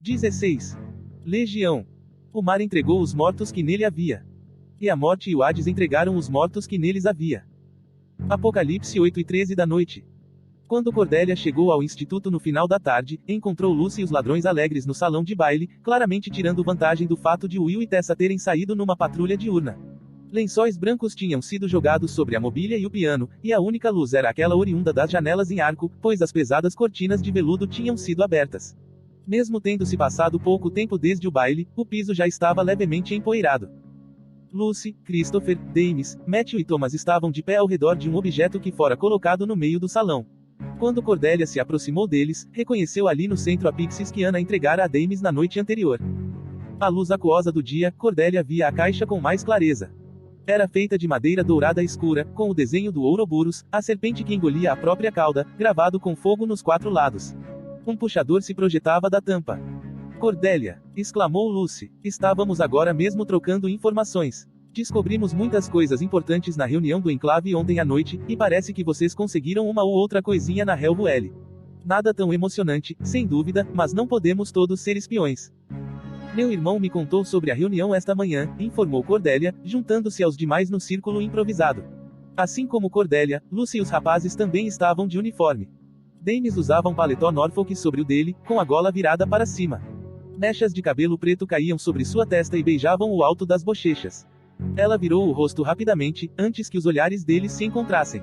16. Legião. O mar entregou os mortos que nele havia. E a morte e o Hades entregaram os mortos que neles havia. Apocalipse 8:13 da noite. Quando Cordélia chegou ao instituto no final da tarde, encontrou Lucy e os ladrões alegres no salão de baile, claramente tirando vantagem do fato de Will e Tessa terem saído numa patrulha diurna. Lençóis brancos tinham sido jogados sobre a mobília e o piano, e a única luz era aquela oriunda das janelas em arco, pois as pesadas cortinas de veludo tinham sido abertas. Mesmo tendo se passado pouco tempo desde o baile, o piso já estava levemente empoeirado. Lucy, Christopher, Dames, Matthew e Thomas estavam de pé ao redor de um objeto que fora colocado no meio do salão. Quando Cordélia se aproximou deles, reconheceu ali no centro a Pixies que Ana entregara a Dames na noite anterior. À luz aquosa do dia, Cordélia via a caixa com mais clareza. Era feita de madeira dourada escura, com o desenho do Ouroboros, a serpente que engolia a própria cauda, gravado com fogo nos 4 lados. Um puxador se projetava da tampa. Cordélia! Exclamou Lucy. Estávamos agora mesmo trocando informações. Descobrimos muitas coisas importantes na reunião do enclave ontem à noite, e parece que vocês conseguiram uma ou outra coisinha na Hellwell. Nada tão emocionante, sem dúvida, mas não podemos todos ser espiões. Meu irmão me contou sobre a reunião esta manhã, informou Cordélia, juntando-se aos demais no círculo improvisado. Assim como Cordélia, Lucy e os rapazes também estavam de uniforme. Dames usava um paletó Norfolk sobre o dele, com a gola virada para cima. Mechas de cabelo preto caíam sobre sua testa e beijavam o alto das bochechas. Ela virou o rosto rapidamente, antes que os olhares deles se encontrassem.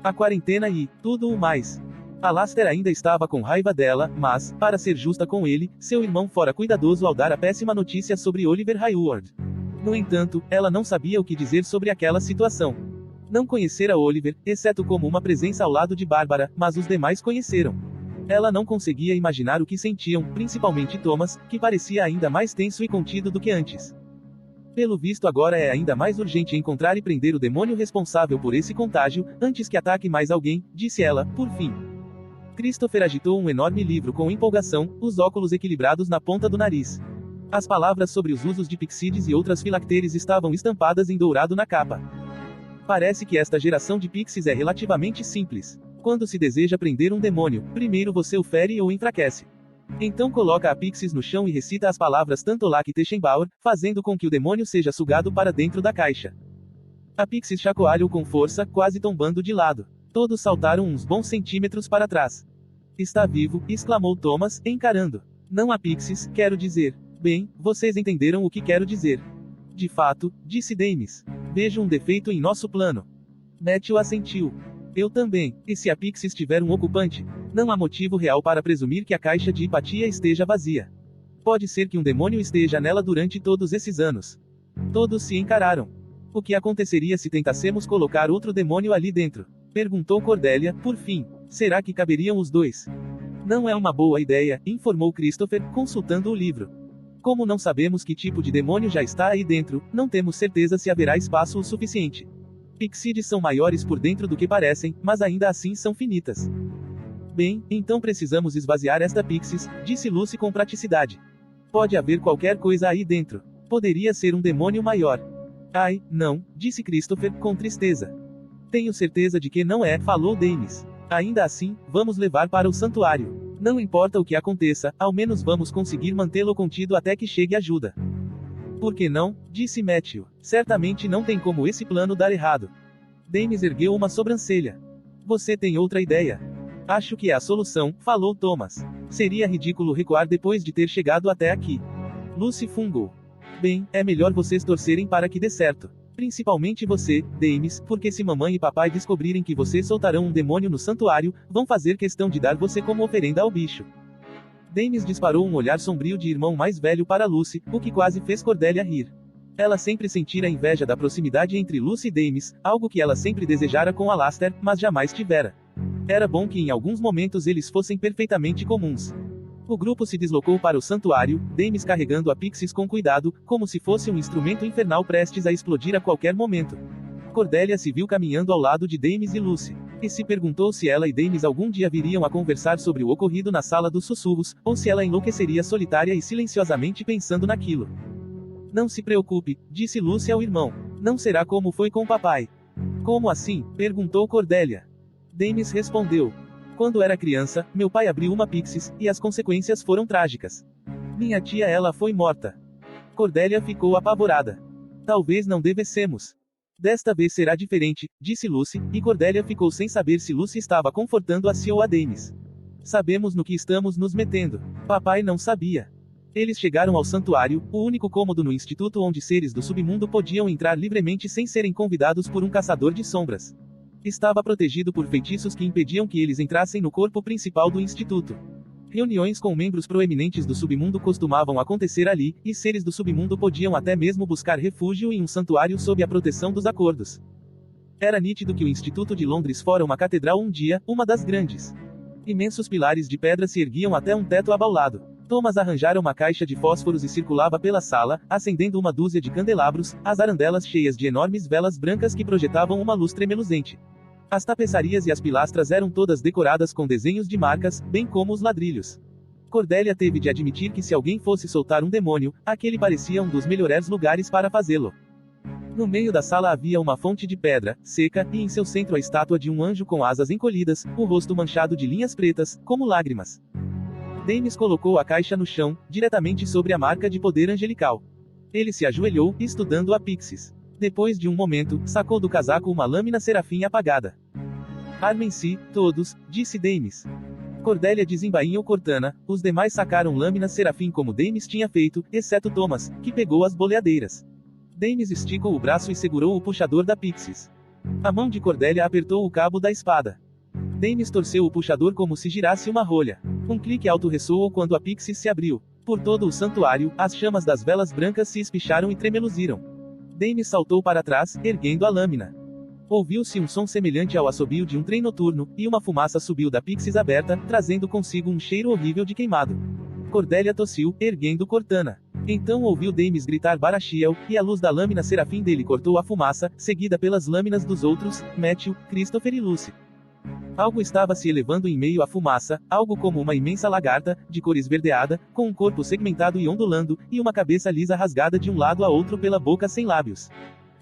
A quarentena e tudo o mais. Alastair ainda estava com raiva dela, mas, para ser justa com ele, seu irmão fora cuidadoso ao dar a péssima notícia sobre Oliver Hayward. No entanto, ela não sabia o que dizer sobre aquela situação. Não conhecera Oliver, exceto como uma presença ao lado de Bárbara, mas os demais conheceram. Ela não conseguia imaginar o que sentiam, principalmente Thomas, que parecia ainda mais tenso e contido do que antes. Pelo visto agora é ainda mais urgente encontrar e prender o demônio responsável por esse contágio, antes que ataque mais alguém, disse ela, por fim. Christopher agitou um enorme livro com empolgação, os óculos equilibrados na ponta do nariz. As palavras sobre os usos de Pixides e outras filacteres estavam estampadas em dourado na capa. Parece que esta geração de Pixies é relativamente simples. Quando se deseja prender um demônio, primeiro você o fere ou enfraquece. Então coloca a Pixies no chão e recita as palavras Tantolak Techenbauer, fazendo com que o demônio seja sugado para dentro da caixa. A Pixies chacoalhou com força, quase tombando de lado. Todos saltaram uns bons centímetros para trás. Está vivo, exclamou Thomas, encarando. Não há Pixies, quero dizer. Bem, vocês entenderam o que quero dizer. De fato, disse Dames. Vejo um defeito em nosso plano. Matthew assentiu. Eu também. E se a Pixies tiver um ocupante? Não há motivo real para presumir que a caixa de hipatia esteja vazia. Pode ser que um demônio esteja nela durante todos esses anos. Todos se encararam. O que aconteceria se tentássemos colocar outro demônio ali dentro? Perguntou Cordélia, por fim. Será que caberiam os dois? Não é uma boa ideia, informou Christopher, consultando o livro. Como não sabemos que tipo de demônio já está aí dentro, não temos certeza se haverá espaço o suficiente. Pixides são maiores por dentro do que parecem, mas ainda assim são finitas. Bem, então precisamos esvaziar esta Pixies, disse Lucy com praticidade. Pode haver qualquer coisa aí dentro. Poderia ser um demônio maior. Ai, não, disse Christopher, com tristeza. Tenho certeza de que não é, falou Dames. Ainda assim, vamos levar para o santuário. Não importa o que aconteça, ao menos vamos conseguir mantê-lo contido até que chegue ajuda. Por que não? Disse Matthew. Certamente não tem como esse plano dar errado. Dames ergueu uma sobrancelha. Você tem outra ideia? Acho que é a solução, falou Thomas. Seria ridículo recuar depois de ter chegado até aqui. Lucy fungou. Bem, é melhor vocês torcerem para que dê certo. Principalmente você, Dames, porque se mamãe e papai descobrirem que vocês soltarão um demônio no santuário, vão fazer questão de dar você como oferenda ao bicho. Dames disparou um olhar sombrio de irmão mais velho para Lucy, o que quase fez Cordélia rir. Ela sempre sentira a inveja da proximidade entre Lucy e Dames, algo que ela sempre desejara com Alastair, mas jamais tivera. Era bom que em alguns momentos eles fossem perfeitamente comuns. O grupo se deslocou para o santuário, Dames carregando a Pixies com cuidado, como se fosse um instrumento infernal prestes a explodir a qualquer momento. Cordélia se viu caminhando ao lado de Dames e Lucy. E se perguntou se ela e Dames algum dia viriam a conversar sobre o ocorrido na sala dos sussurros, ou se ela enlouqueceria solitária e silenciosamente pensando naquilo. Não se preocupe, disse Lucy ao irmão. Não será como foi com papai. Como assim? Perguntou Cordélia. Dames respondeu. Quando era criança, meu pai abriu uma Pixies, e as consequências foram trágicas. Minha tia, ela foi morta. Cordélia ficou apavorada. Talvez não devêssemos. Desta vez será diferente, disse Lucy, e Cordélia ficou sem saber se Lucy estava confortando a ou a Dames. Sabemos no que estamos nos metendo. Papai não sabia. Eles chegaram ao santuário, o único cômodo no instituto onde seres do submundo podiam entrar livremente sem serem convidados por um caçador de sombras. Estava protegido por feitiços que impediam que eles entrassem no corpo principal do instituto. Reuniões com membros proeminentes do submundo costumavam acontecer ali, e seres do submundo podiam até mesmo buscar refúgio em um santuário sob a proteção dos acordos. Era nítido que o Instituto de Londres fora uma catedral um dia, uma das grandes. Imensos pilares de pedra se erguiam até um teto abaulado. Thomas arranjara uma caixa de fósforos e circulava pela sala, acendendo uma dúzia de candelabros, as arandelas cheias de enormes velas brancas que projetavam uma luz tremeluzente. As tapeçarias e as pilastras eram todas decoradas com desenhos de marcas, bem como os ladrilhos. Cordélia teve de admitir que se alguém fosse soltar um demônio, aquele parecia um dos melhores lugares para fazê-lo. No meio da sala havia uma fonte de pedra, seca, e em seu centro a estátua de um anjo com asas encolhidas, o rosto manchado de linhas pretas, como lágrimas. Dames colocou a caixa no chão, diretamente sobre a marca de poder angelical. Ele se ajoelhou, estudando a Pixis. Depois de um momento, sacou do casaco uma lâmina serafim apagada. Armem-se, todos, disse Dames. Cordélia desembainhou Cortana, os demais sacaram lâminas serafim como Dames tinha feito, exceto Thomas, que pegou as boleadeiras. Dames esticou o braço e segurou o puxador da Pixis. A mão de Cordélia apertou o cabo da espada. Dames torceu o puxador como se girasse uma rolha. Um clique alto ressoou quando a Pixis se abriu. Por todo o santuário, as chamas das velas brancas se espicharam e tremeluziram. Dames saltou para trás, erguendo a lâmina. Ouviu-se um som semelhante ao assobio de um trem noturno, e uma fumaça subiu da Pixis aberta, trazendo consigo um cheiro horrível de queimado. Cordélia tossiu, erguendo Cortana. Então ouviu Dames gritar Barachiel, e a luz da lâmina serafim dele cortou a fumaça, seguida pelas lâminas dos outros, Matthew, Christopher e Lucy. Algo estava se elevando em meio à fumaça, algo como uma imensa lagarta, de cor esverdeada, com um corpo segmentado e ondulando, e uma cabeça lisa rasgada de um lado a outro pela boca sem lábios.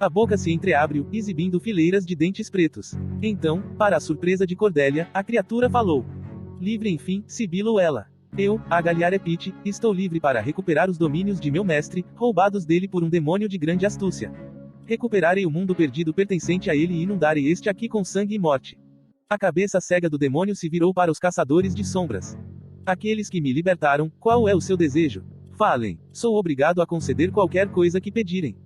A boca se entreabriu, exibindo fileiras de dentes pretos. Então, para a surpresa de Cordélia, a criatura falou. Livre enfim, sibilou ela. Eu, a Galliarepite, estou livre para recuperar os domínios de meu mestre, roubados dele por um demônio de grande astúcia. Recuperarei o mundo perdido pertencente a ele e inundarei este aqui com sangue e morte. A cabeça cega do demônio se virou para os caçadores de sombras. Aqueles que me libertaram, qual é o seu desejo? Falem. Sou obrigado a conceder qualquer coisa que pedirem.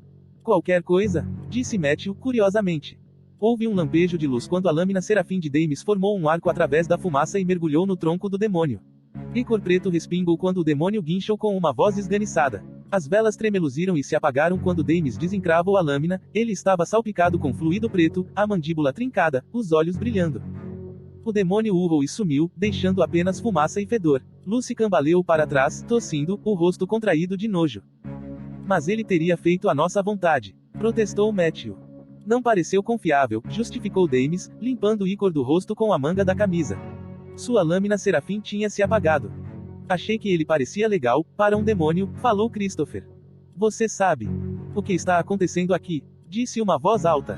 Qualquer coisa? Disse Matthew, curiosamente. Houve um lampejo de luz quando a lâmina serafim de Dames formou um arco através da fumaça e mergulhou no tronco do demônio. Icor preto respingou quando o demônio guinchou com uma voz esganiçada. As velas tremeluziram e se apagaram quando Dames desencravou a lâmina, ele estava salpicado com fluido preto, a mandíbula trincada, os olhos brilhando. O demônio urrou e sumiu, deixando apenas fumaça e fedor. Lucy cambaleou para trás, tossindo, o rosto contraído de nojo. Mas ele teria feito a nossa vontade, protestou Matthew. Não pareceu confiável, justificou Dames, limpando Icor do rosto com a manga da camisa. Sua lâmina serafim tinha se apagado. Achei que ele parecia legal, para um demônio, falou Christopher. Você sabe o que está acontecendo aqui, disse uma voz alta.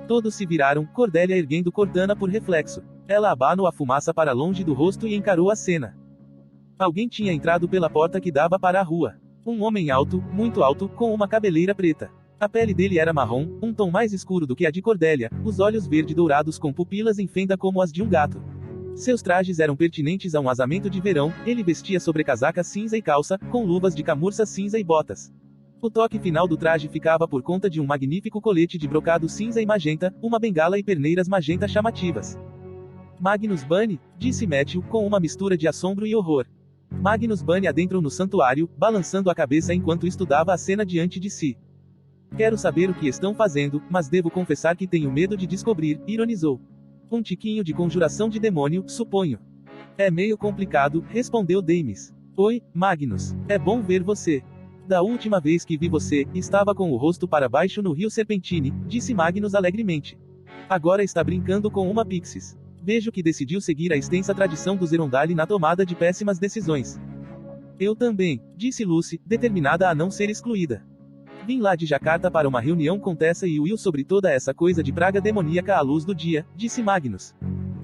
Todos se viraram, Cordélia erguendo Cortana por reflexo. Ela abanou a fumaça para longe do rosto e encarou a cena. Alguém tinha entrado pela porta que dava para a rua. Um homem alto, muito alto, com uma cabeleira preta. A pele dele era marrom, um tom mais escuro do que a de Cordélia, os olhos verde-dourados com pupilas em fenda como as de um gato. Seus trajes eram pertinentes a um asamento de verão, ele vestia sobrecasaca cinza e calça, com luvas de camurça cinza e botas. O toque final do traje ficava por conta de um magnífico colete de brocado cinza e magenta, uma bengala e perneiras magenta chamativas. Magnus Bunny, disse Matthew, com uma mistura de assombro e horror. Magnus Bunny adentrou no santuário, balançando a cabeça enquanto estudava a cena diante de si. Quero saber o que estão fazendo, mas devo confessar que tenho medo de descobrir, ironizou. Um tiquinho de conjuração de demônio, suponho. É meio complicado, respondeu Dames. Oi, Magnus. É bom ver você. Da última vez que vi você, estava com o rosto para baixo no rio Serpentine, disse Magnus alegremente. Agora está brincando com uma Pixis. Vejo que decidiu seguir a extensa tradição do Zerondali na tomada de péssimas decisões. Eu também, disse Lucy, determinada a não ser excluída. Vim lá de Jacarta para uma reunião com Tessa e Will sobre toda essa coisa de praga demoníaca à luz do dia, disse Magnus.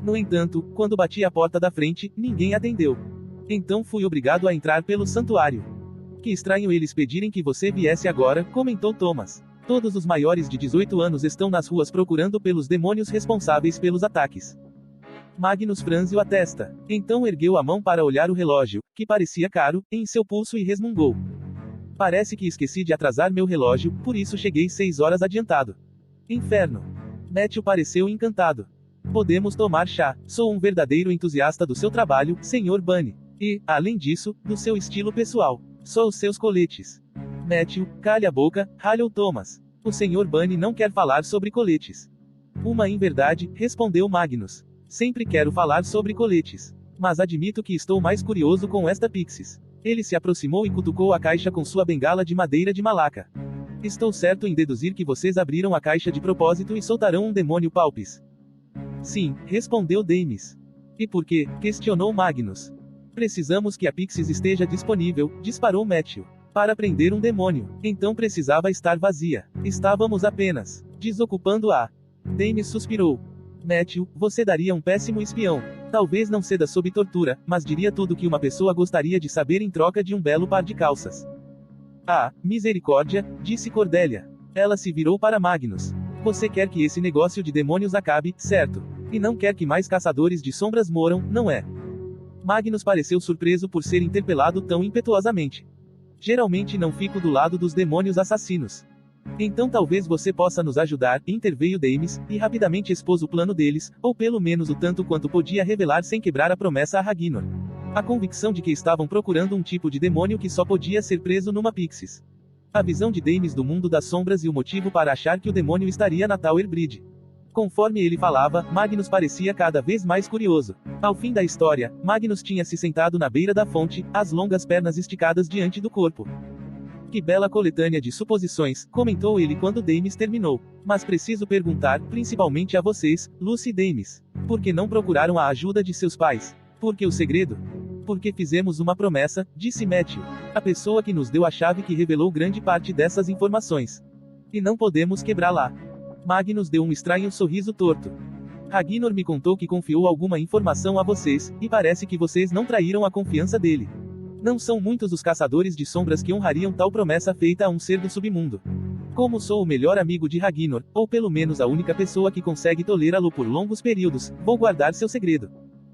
No entanto, quando bati a porta da frente, ninguém atendeu. Então fui obrigado a entrar pelo santuário. Que estranho eles pedirem que você viesse agora, comentou Thomas. Todos os maiores de 18 anos estão nas ruas procurando pelos demônios responsáveis pelos ataques. Magnus franziu a testa. Então ergueu a mão para olhar o relógio, que parecia caro, em seu pulso e resmungou. Parece que esqueci de atrasar meu relógio, por isso cheguei 6 horas adiantado. Inferno. Matthew pareceu encantado. Podemos tomar chá. Sou um verdadeiro entusiasta do seu trabalho, Sr. Bunny. E, além disso, do seu estilo pessoal. Só os seus coletes. Matthew, calhe a boca, ralhou Thomas. O Sr. Bunny não quer falar sobre coletes. Uma em verdade, respondeu Magnus. Sempre quero falar sobre coletes. Mas admito que estou mais curioso com esta Pixies. Ele se aproximou e cutucou a caixa com sua bengala de madeira de malaca. Estou certo em deduzir que vocês abriram a caixa de propósito e soltarão um demônio Palpis. Sim, respondeu Damis. E por quê? Questionou Magnus. Precisamos que a Pixies esteja disponível, disparou Matthew. Para prender um demônio. Então precisava estar vazia. Estávamos apenas desocupando-a. Damis suspirou. Matthew, você daria um péssimo espião. Talvez não ceda sob tortura, mas diria tudo que uma pessoa gostaria de saber em troca de um belo par de calças. Ah, misericórdia, disse Cordelia. Ela se virou para Magnus. Você quer que esse negócio de demônios acabe, certo? E não quer que mais caçadores de sombras moram, não é? Magnus pareceu surpreso por ser interpelado tão impetuosamente. Geralmente não fico do lado dos demônios assassinos. Então talvez você possa nos ajudar, interveio Damis, e rapidamente expôs o plano deles, ou pelo menos o tanto quanto podia revelar sem quebrar a promessa a Ragnar. A convicção de que estavam procurando um tipo de demônio que só podia ser preso numa Pixies. A visão de Damis do mundo das sombras e o motivo para achar que o demônio estaria na Tower Bridge. Conforme ele falava, Magnus parecia cada vez mais curioso. Ao fim da história, Magnus tinha se sentado na beira da fonte, as longas pernas esticadas diante do corpo. Que bela coletânea de suposições, comentou ele quando Damis terminou. Mas preciso perguntar, principalmente a vocês, Lucy e Damis. Por que não procuraram a ajuda de seus pais? Por que o segredo? Porque fizemos uma promessa, disse Matthew. A pessoa que nos deu a chave que revelou grande parte dessas informações. E não podemos quebrá-la. Magnus deu um estranho sorriso torto. Ragnar me contou que confiou alguma informação a vocês, e parece que vocês não traíram a confiança dele. Não são muitos os caçadores de sombras que honrariam tal promessa feita a um ser do submundo. Como sou o melhor amigo de Ragnar, ou pelo menos a única pessoa que consegue tolerá-lo por longos períodos, vou guardar seu segredo.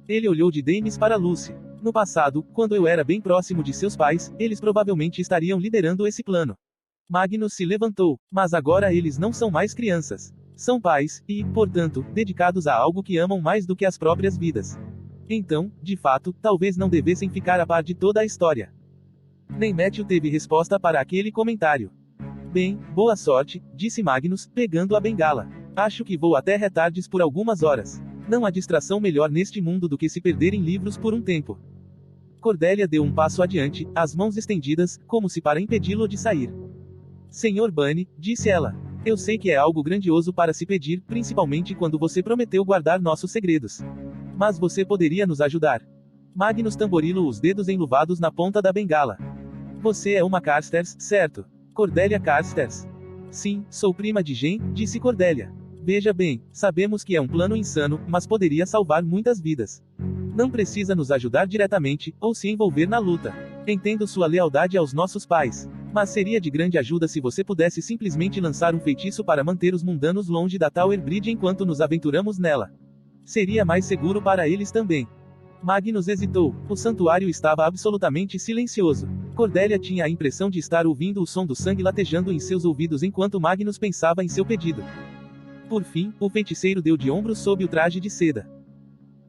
Ele olhou de Damis para Lucy. No passado, quando eu era bem próximo de seus pais, eles provavelmente estariam liderando esse plano. Magnus se levantou, mas agora eles não são mais crianças. São pais, e, portanto, dedicados a algo que amam mais do que as próprias vidas. Então, de fato, talvez não devessem ficar a par de toda a história. Nem Matthew teve resposta para aquele comentário. Bem, boa sorte, disse Magnus, pegando a bengala. Acho que vou até retardes por algumas horas. Não há distração melhor neste mundo do que se perder em livros por um tempo. Cordelia deu um passo adiante, as mãos estendidas, como se para impedi-lo de sair. Sr. Bunny, disse ela. Eu sei que é algo grandioso para se pedir, principalmente quando você prometeu guardar nossos segredos. Mas você poderia nos ajudar. Magnus tamborilou os dedos enluvados na ponta da bengala. Você é uma Carstairs, certo? Cordelia Carstairs. Sim, sou prima de Jen, disse Cordelia. Veja bem, sabemos que é um plano insano, mas poderia salvar muitas vidas. Não precisa nos ajudar diretamente, ou se envolver na luta. Entendo sua lealdade aos nossos pais. Mas seria de grande ajuda se você pudesse simplesmente lançar um feitiço para manter os mundanos longe da Tower Bridge enquanto nos aventuramos nela. Seria mais seguro para eles também. Magnus hesitou. O santuário estava absolutamente silencioso. Cordelia tinha a impressão de estar ouvindo o som do sangue latejando em seus ouvidos enquanto Magnus pensava em seu pedido. Por fim, o feiticeiro deu de ombros sob o traje de seda.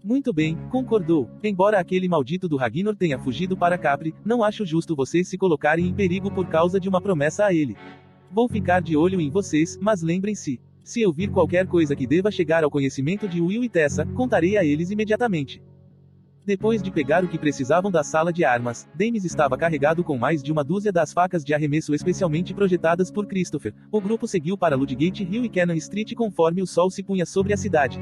Muito bem, concordou. Embora aquele maldito do Ragnar tenha fugido para Capri, não acho justo vocês se colocarem em perigo por causa de uma promessa a ele. Vou ficar de olho em vocês, mas lembrem-se. Se eu vir qualquer coisa que deva chegar ao conhecimento de Will e Tessa, contarei a eles imediatamente. Depois de pegar o que precisavam da sala de armas, Damis estava carregado com mais de uma dúzia das facas de arremesso especialmente projetadas por Christopher. O grupo seguiu para Ludgate Hill e Cannon Street conforme o sol se punha sobre a cidade.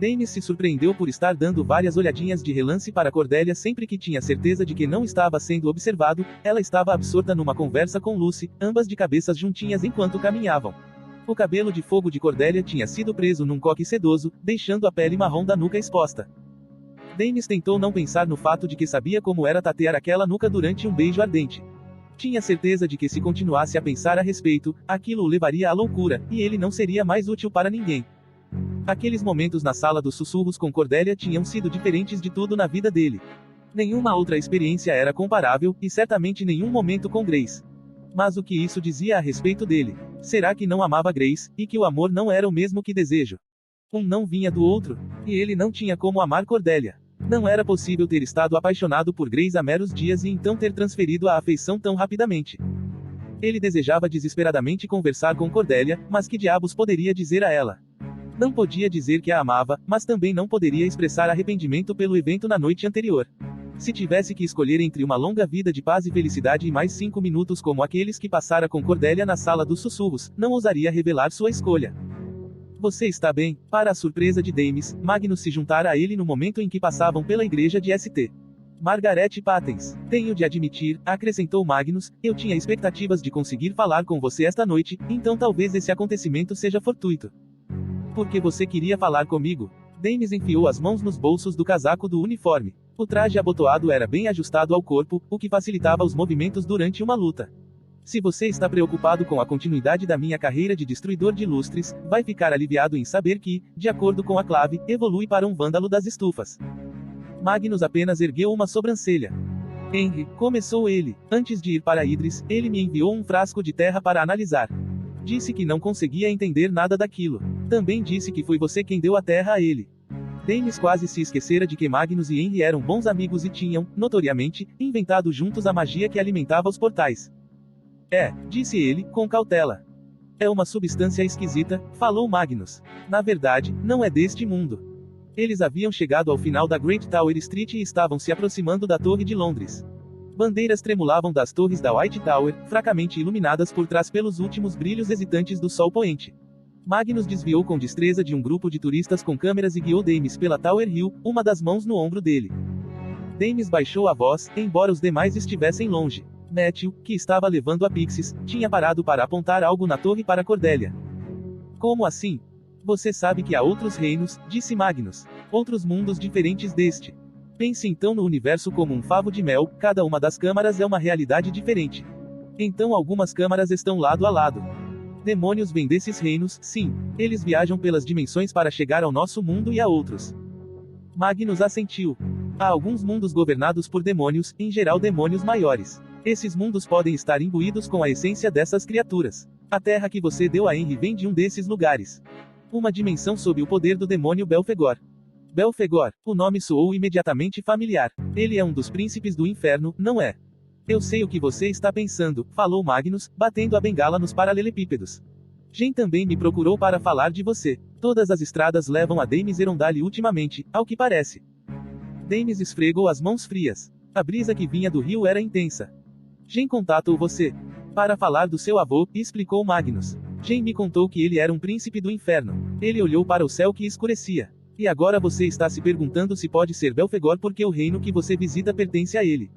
Damis se surpreendeu por estar dando várias olhadinhas de relance para Cordelia sempre que tinha certeza de que não estava sendo observado. Ela estava absorta numa conversa com Lucy, ambas de cabeças juntinhas enquanto caminhavam. O cabelo de fogo de Cordelia tinha sido preso num coque sedoso, deixando a pele marrom da nuca exposta. Damis tentou não pensar no fato de que sabia como era tatear aquela nuca durante um beijo ardente. Tinha certeza de que se continuasse a pensar a respeito, aquilo o levaria à loucura, e ele não seria mais útil para ninguém. Aqueles momentos na sala dos sussurros com Cordelia tinham sido diferentes de tudo na vida dele. Nenhuma outra experiência era comparável, e certamente nenhum momento com Grace. Mas o que isso dizia a respeito dele? Será que não amava Grace, e que o amor não era o mesmo que desejo? Um não vinha do outro, e ele não tinha como amar Cordelia. Não era possível ter estado apaixonado por Grace há meros dias e então ter transferido a afeição tão rapidamente. Ele desejava desesperadamente conversar com Cordelia, mas que diabos poderia dizer a ela? Não podia dizer que a amava, mas também não poderia expressar arrependimento pelo evento na noite anterior. Se tivesse que escolher entre uma longa vida de paz e felicidade e mais 5 minutos como aqueles que passara com Cordelia na sala dos sussurros, não ousaria revelar sua escolha. Você está bem? Para a surpresa de Dames, Magnus se juntara a ele no momento em que passavam pela igreja de St. Margaret Patens. Tenho de admitir, acrescentou Magnus, eu tinha expectativas de conseguir falar com você esta noite, então talvez esse acontecimento seja fortuito. Porque você queria falar comigo? Dames enfiou as mãos nos bolsos do casaco do uniforme. O traje abotoado era bem ajustado ao corpo, o que facilitava os movimentos durante uma luta. Se você está preocupado com a continuidade da minha carreira de destruidor de lustres, vai ficar aliviado em saber que, de acordo com a clave, evolui para um vândalo das estufas. Magnus apenas ergueu uma sobrancelha. Henry, começou ele. Antes de ir para Idris, ele me enviou um frasco de terra para analisar. Disse que não conseguia entender nada daquilo. Também disse que foi você quem deu a terra a ele. Dames quase se esquecera de que Magnus e Henry eram bons amigos e tinham, notoriamente, inventado juntos a magia que alimentava os portais. Disse ele, com cautela. É uma substância esquisita, falou Magnus. Na verdade, não é deste mundo. Eles haviam chegado ao final da Great Tower Street e estavam se aproximando da Torre de Londres. Bandeiras tremulavam das torres da White Tower, fracamente iluminadas por trás pelos últimos brilhos hesitantes do sol poente. Magnus desviou com destreza de um grupo de turistas com câmeras e guiou Dames pela Tower Hill, uma das mãos no ombro dele. Dames baixou a voz, embora os demais estivessem longe. Matthew, que estava levando a Pixies, tinha parado para apontar algo na torre para Cordelia. Como assim? Você sabe que há outros reinos, disse Magnus. Outros mundos diferentes deste. Pense então no universo como um favo de mel, cada uma das câmaras é uma realidade diferente. Então algumas câmaras estão lado a lado. Demônios vêm desses reinos, sim. Eles viajam pelas dimensões para chegar ao nosso mundo e a outros. Magnus assentiu. Há alguns mundos governados por demônios, em geral demônios maiores. Esses mundos podem estar imbuídos com a essência dessas criaturas. A terra que você deu a Henry vem de um desses lugares. Uma dimensão sob o poder do demônio Belphegor. Belphegor, o nome soou imediatamente familiar. Ele é um dos príncipes do inferno, não é? Eu sei o que você está pensando, falou Magnus, batendo a bengala nos paralelepípedos. Jen também me procurou para falar de você. Todas as estradas levam a Dames Erondale ultimamente, ao que parece. Dames esfregou as mãos frias. A brisa que vinha do rio era intensa. Jen contatou você para falar do seu avô, explicou Magnus. Jen me contou que ele era um príncipe do inferno. Ele olhou para o céu que escurecia. E agora você está se perguntando se pode ser Belphegor porque o reino que você visita pertence a ele.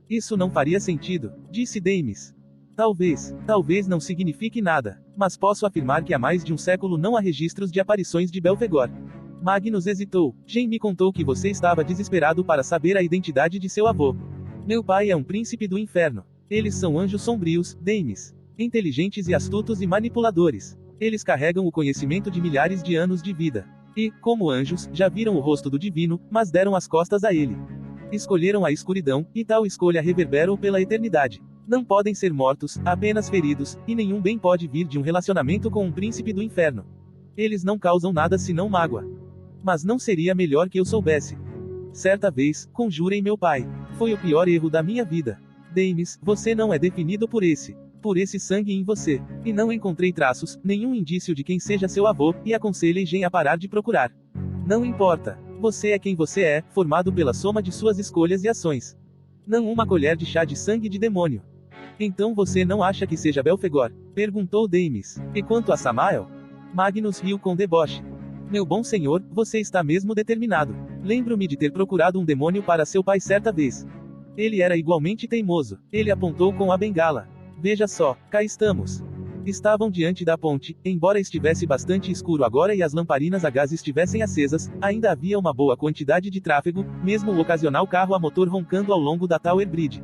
Isso não faria sentido, disse Dames. Talvez não signifique nada, mas posso afirmar que há mais de um século não há registros de aparições de Belphegor. Magnus hesitou. Jen me contou que você estava desesperado para saber a identidade de seu avô. Meu pai é um príncipe do inferno. Eles são anjos sombrios, Dames. Inteligentes e astutos e manipuladores. Eles carregam o conhecimento de milhares de anos de vida. E, como anjos, já viram o rosto do divino, mas deram as costas a ele. Escolheram a escuridão, e tal escolha reverbera pela eternidade. Não podem ser mortos, apenas feridos, e nenhum bem pode vir de um relacionamento com um príncipe do inferno. Eles não causam nada senão mágoa. Mas não seria melhor que eu soubesse. Certa vez, conjurei meu pai. Foi o pior erro da minha vida. Dames, você não é definido por esse sangue em você. E não encontrei traços, nenhum indício de quem seja seu avô, e aconselhei Jen a parar de procurar. Não importa. Você é quem você é, formado pela soma de suas escolhas e ações. Não uma colher de chá de sangue de demônio. Então você não acha que seja Belphegor? Perguntou Dames. E quanto a Samael? Magnus riu com deboche. Meu bom senhor, você está mesmo determinado. Lembro-me de ter procurado um demônio para seu pai certa vez. Ele era igualmente teimoso. Ele apontou com a bengala. Veja só, cá estamos. Estavam diante da ponte, embora estivesse bastante escuro agora e as lamparinas a gás estivessem acesas, ainda havia uma boa quantidade de tráfego, mesmo o ocasional carro a motor roncando ao longo da Tower Bridge.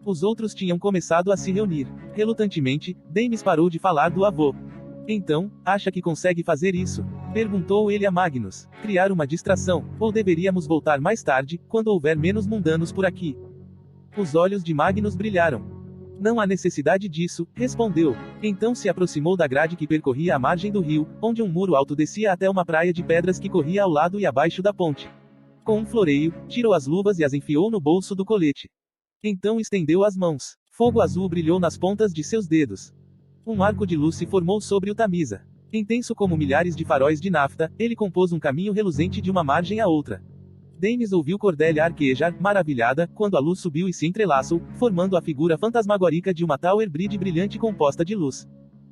Os outros tinham começado a se reunir. Relutantemente, Daemis parou de falar do avô. Então, acha que consegue fazer isso? Perguntou ele a Magnus. Criar uma distração, ou deveríamos voltar mais tarde, quando houver menos mundanos por aqui? Os olhos de Magnus brilharam. Não há necessidade disso, respondeu. Então se aproximou da grade que percorria a margem do rio, onde um muro alto descia até uma praia de pedras que corria ao lado e abaixo da ponte. Com um floreio, tirou as luvas e as enfiou no bolso do colete. Então estendeu as mãos. Fogo azul brilhou nas pontas de seus dedos. Um arco de luz se formou sobre o Tamisa. Intenso como milhares de faróis de nafta, ele compôs um caminho reluzente de uma margem à outra. Daemis ouviu Cordélia arquejar, maravilhada, quando a luz subiu e se entrelaçou, formando a figura fantasmagórica de uma Tower Bridge brilhante composta de luz.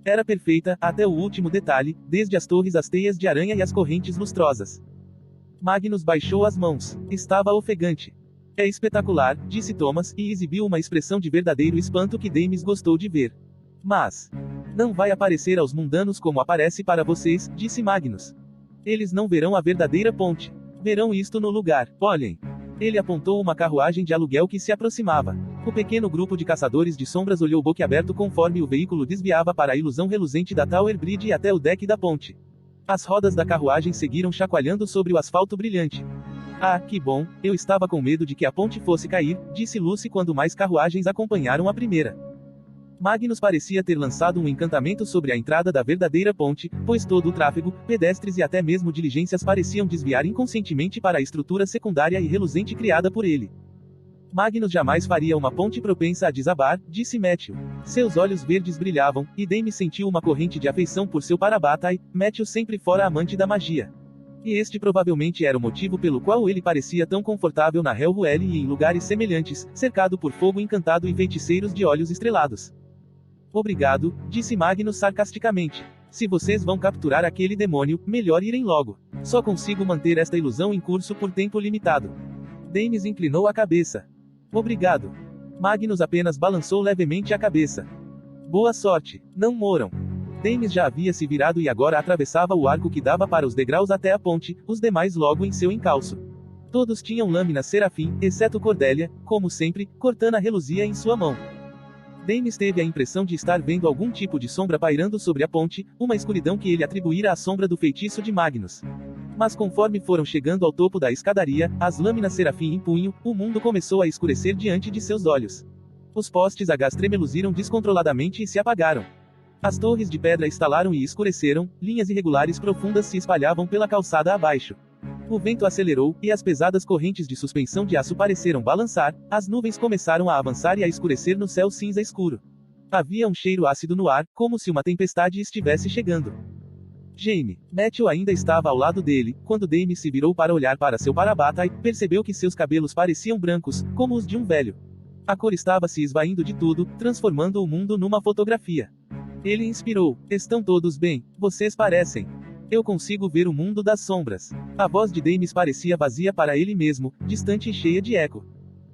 Era perfeita, até o último detalhe, desde as torres às teias de aranha e as correntes lustrosas. Magnus baixou as mãos. Estava ofegante. É espetacular, disse Thomas, e exibiu uma expressão de verdadeiro espanto que Daemis gostou de ver. Mas não vai aparecer aos mundanos como aparece para vocês, disse Magnus. Eles não verão a verdadeira ponte. Verão isto no lugar. Olhem. Ele apontou uma carruagem de aluguel que se aproximava. O pequeno grupo de caçadores de sombras olhou boquiaberto conforme o veículo desviava para a ilusão reluzente da Tower Bridge e até o deck da ponte. As rodas da carruagem seguiram chacoalhando sobre o asfalto brilhante. Ah, que bom, eu estava com medo de que a ponte fosse cair, disse Lucy quando mais carruagens acompanharam a primeira. Magnus parecia ter lançado um encantamento sobre a entrada da verdadeira ponte, pois todo o tráfego, pedestres e até mesmo diligências pareciam desviar inconscientemente para a estrutura secundária e reluzente criada por ele. Magnus jamais faria uma ponte propensa a desabar, disse Matthew. Seus olhos verdes brilhavam, e Daemis sentiu uma corrente de afeição por seu Parabatai, Matthew sempre fora amante da magia. E este provavelmente era o motivo pelo qual ele parecia tão confortável na Helruel e em lugares semelhantes, cercado por fogo encantado e feiticeiros de olhos estrelados. Obrigado, disse Magnus sarcasticamente. Se vocês vão capturar aquele demônio, melhor irem logo. Só consigo manter esta ilusão em curso por tempo limitado. Daemis inclinou a cabeça. Obrigado. Magnus apenas balançou levemente a cabeça. Boa sorte. Não moram. Daemis já havia se virado e agora atravessava o arco que dava para os degraus até a ponte, os demais logo em seu encalço. Todos tinham lâminas serafim, exceto Cordélia, como sempre, Cortana reluzia em sua mão. Daemis teve a impressão de estar vendo algum tipo de sombra pairando sobre a ponte, uma escuridão que ele atribuíra à sombra do feitiço de Magnus. Mas conforme foram chegando ao topo da escadaria, as lâminas serafim em punho, o mundo começou a escurecer diante de seus olhos. Os postes a gás tremeluziram descontroladamente e se apagaram. As torres de pedra estalaram e escureceram, linhas irregulares profundas se espalhavam pela calçada abaixo. O vento acelerou, e as pesadas correntes de suspensão de aço pareceram balançar, as nuvens começaram a avançar e a escurecer no céu cinza escuro. Havia um cheiro ácido no ar, como se uma tempestade estivesse chegando. Jaime. Matthew ainda estava ao lado dele, quando Daemis se virou para olhar para seu Parabatai, e percebeu que seus cabelos pareciam brancos, como os de um velho. A cor estava se esvaindo de tudo, transformando o mundo numa fotografia. Ele inspirou. Estão todos bem, vocês parecem. Eu consigo ver o mundo das sombras. A voz de Daemis parecia vazia para ele mesmo, distante e cheia de eco.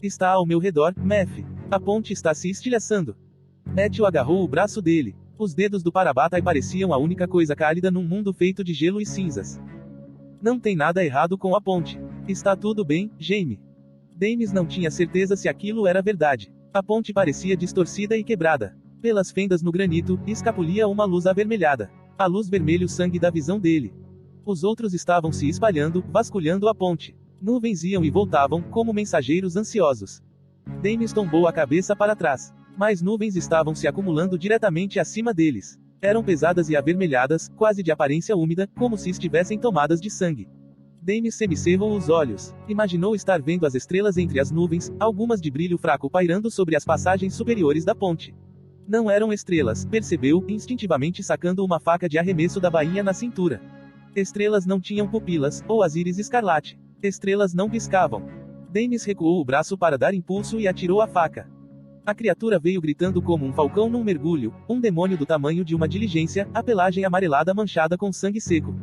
Está ao meu redor, Meph. A ponte está se estilhaçando. Matthew agarrou o braço dele. Os dedos do Parabatai pareciam a única coisa cálida num mundo feito de gelo e cinzas. Não tem nada errado com a ponte. Está tudo bem, Jaime. Daemis não tinha certeza se aquilo era verdade. A ponte parecia distorcida e quebrada. Pelas fendas no granito, escapulia uma luz avermelhada. A luz vermelho sangue da visão dele. Os outros estavam se espalhando, vasculhando a ponte. Nuvens iam e voltavam, como mensageiros ansiosos. Daemis tombou a cabeça para trás. Mais nuvens estavam se acumulando diretamente acima deles. Eram pesadas e avermelhadas, quase de aparência úmida, como se estivessem tomadas de sangue. Daemis semicerrou os olhos. Imaginou estar vendo as estrelas entre as nuvens, algumas de brilho fraco pairando sobre as passagens superiores da ponte. Não eram estrelas, percebeu, instintivamente sacando uma faca de arremesso da bainha na cintura. Estrelas não tinham pupilas, ou as íris escarlate. Estrelas não piscavam. Daemis recuou o braço para dar impulso e atirou a faca. A criatura veio gritando como um falcão num mergulho, um demônio do tamanho de uma diligência, a pelagem amarelada manchada com sangue seco.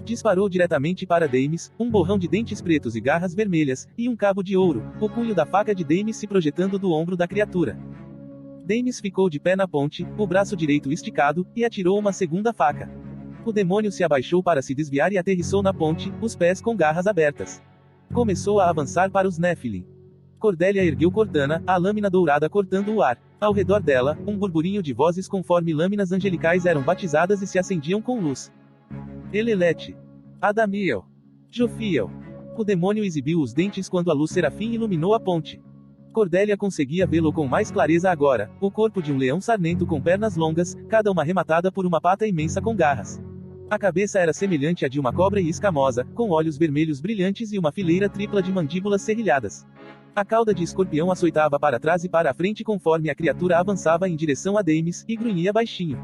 Disparou diretamente para Daemis, um borrão de dentes pretos e garras vermelhas, e um cabo de ouro, o punho da faca de Daemis se projetando do ombro da criatura. Daemis ficou de pé na ponte, o braço direito esticado, e atirou uma segunda faca. O demônio se abaixou para se desviar e aterrissou na ponte, os pés com garras abertas. Começou a avançar para os Nephilim. Cordelia ergueu Cortana, a lâmina dourada cortando o ar. Ao redor dela, um burburinho de vozes conforme lâminas angelicais eram batizadas e se acendiam com luz. Elelete. Adamiel. Jofiel. O demônio exibiu os dentes quando a luz serafim iluminou a ponte. Cordelia conseguia vê-lo com mais clareza agora, o corpo de um leão sarnento com pernas longas, cada uma rematada por uma pata imensa com garras. A cabeça era semelhante à de uma cobra e escamosa, com olhos vermelhos brilhantes e uma fileira tripla de mandíbulas serrilhadas. A cauda de escorpião açoitava para trás e para a frente conforme a criatura avançava em direção a Damis, e grunhia baixinho.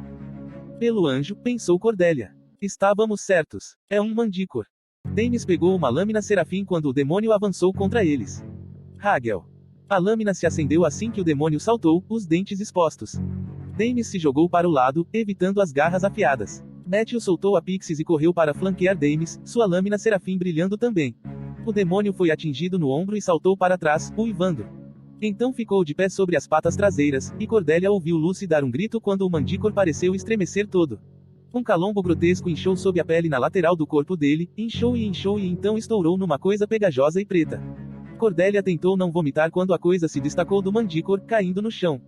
Pelo anjo, pensou Cordelia. Estávamos certos. É um mandícor. Damis pegou uma lâmina serafim quando o demônio avançou contra eles. Hagel. A lâmina se acendeu assim que o demônio saltou, os dentes expostos. Damis se jogou para o lado, evitando as garras afiadas. Matthew soltou a Pixis e correu para flanquear Damis, sua lâmina serafim brilhando também. O demônio foi atingido no ombro e saltou para trás, uivando. Então ficou de pé sobre as patas traseiras, e Cordelia ouviu Lucy dar um grito quando o mandícor pareceu estremecer todo. Um calombo grotesco inchou sob a pele na lateral do corpo dele, inchou e então estourou numa coisa pegajosa e preta. Cordelia tentou não vomitar quando a coisa se destacou do mandícor, caindo no chão.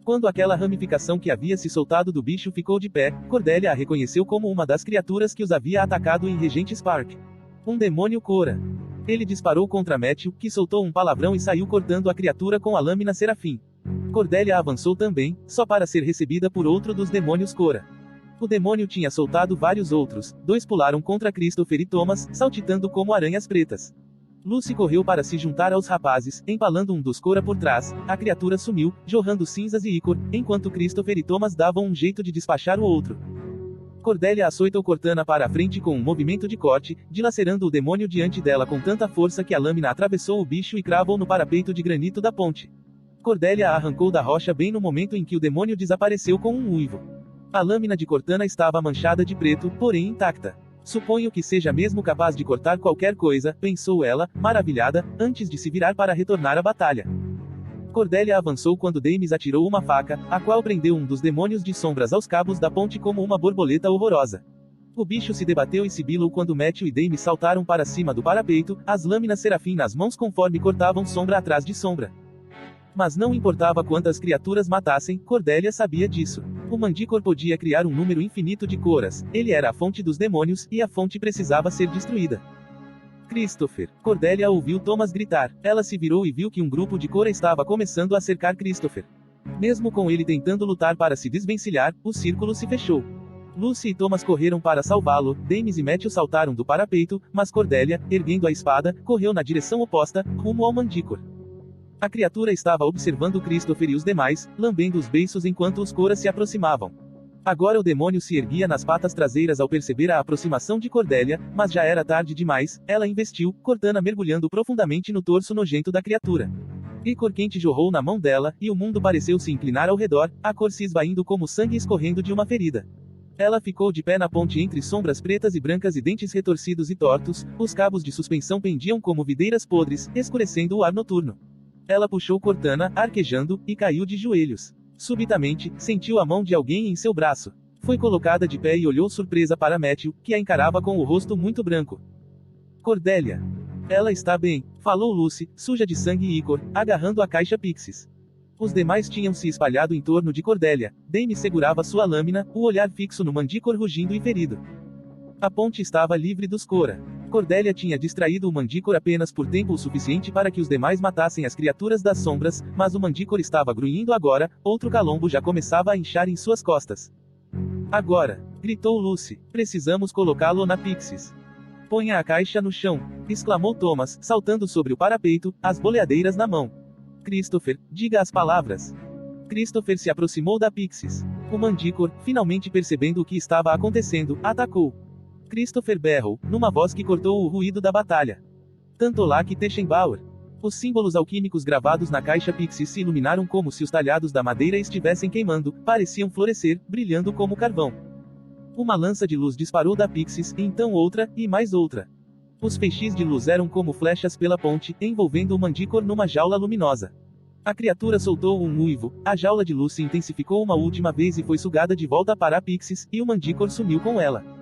Quando aquela ramificação que havia se soltado do bicho ficou de pé, Cordelia a reconheceu como uma das criaturas que os havia atacado em Regent's Park. Um demônio Cora. Ele disparou contra Matthew, que soltou um palavrão e saiu cortando a criatura com a lâmina serafim. Cordelia avançou também, só para ser recebida por outro dos demônios Cora. O demônio tinha soltado vários outros, 2 pularam contra Christopher e Thomas, saltitando como aranhas pretas. Lucy correu para se juntar aos rapazes, empalando um dos Cora por trás, a criatura sumiu, jorrando cinzas e ícor, enquanto Christopher e Thomas davam um jeito de despachar o outro. Cordelia açoitou Cortana para a frente com um movimento de corte, dilacerando o demônio diante dela com tanta força que a lâmina atravessou o bicho e cravou no parapeito de granito da ponte. Cordelia a arrancou da rocha bem no momento em que o demônio desapareceu com um uivo. A lâmina de Cortana estava manchada de preto, porém intacta. Suponho que seja mesmo capaz de cortar qualquer coisa, pensou ela, maravilhada, antes de se virar para retornar à batalha. Cordelia avançou quando Damis atirou uma faca, a qual prendeu um dos demônios de sombras aos cabos da ponte como uma borboleta horrorosa. O bicho se debateu e sibilou quando Matthew e Damis saltaram para cima do parapeito, as lâminas serafim nas mãos conforme cortavam sombra atrás de sombra. Mas não importava quantas criaturas matassem, Cordelia sabia disso. O mandícor podia criar um número infinito de Coras, ele era a fonte dos demônios, e a fonte precisava ser destruída. Christopher. Cordelia ouviu Thomas gritar. Ela se virou e viu que um grupo de Cora estava começando a cercar Christopher. Mesmo com ele tentando lutar para se desvencilhar, o círculo se fechou. Lucy e Thomas correram para salvá-lo, Damis e Matthew saltaram do parapeito, mas Cordelia, erguendo a espada, correu na direção oposta, rumo ao mandícor. A criatura estava observando Christopher e os demais, lambendo os beiços enquanto os Coras se aproximavam. Agora o demônio se erguia nas patas traseiras ao perceber a aproximação de Cordelia, mas já era tarde demais, ela investiu, Cortana mergulhando profundamente no torso nojento da criatura. Ícor quente jorrou na mão dela, e o mundo pareceu se inclinar ao redor, a cor se esvaindo como sangue escorrendo de uma ferida. Ela ficou de pé na ponte entre sombras pretas e brancas e dentes retorcidos e tortos, os cabos de suspensão pendiam como videiras podres, escurecendo o ar noturno. Ela puxou Cortana, arquejando, e caiu de joelhos. Subitamente, sentiu a mão de alguém em seu braço. Foi colocada de pé e olhou surpresa para Matthew, que a encarava com o rosto muito branco. Cordelia. Ela está bem, falou Lucy, suja de sangue e ícor, agarrando a caixa Pixis. Os demais tinham se espalhado em torno de Cordelia. Damis segurava sua lâmina, o olhar fixo no mandícor rugindo e ferido. A ponte estava livre dos Cora. Cordelia tinha distraído o mandícor apenas por tempo o suficiente para que os demais matassem as criaturas das sombras, mas o mandícor estava grunhindo agora, outro calombo já começava a inchar em suas costas. Agora! Gritou Lucy. Precisamos colocá-lo na Pixis. Ponha a caixa no chão! Exclamou Thomas, saltando sobre o parapeito, as boleadeiras na mão. Christopher, diga as palavras. Christopher se aproximou da Pixis. O mandícor, finalmente percebendo o que estava acontecendo, atacou. Christopher berrou, numa voz que cortou o ruído da batalha. Tantolak Teschenbauer. Os símbolos alquímicos gravados na caixa Pixis se iluminaram como se os talhados da madeira estivessem queimando, pareciam florescer, brilhando como carvão. Uma lança de luz disparou da Pixis, então outra, e mais outra. Os feixes de luz eram como flechas pela ponte, envolvendo o mandícor numa jaula luminosa. A criatura soltou um uivo, a jaula de luz se intensificou uma última vez e foi sugada de volta para a Pixis, e o mandícor sumiu com ela.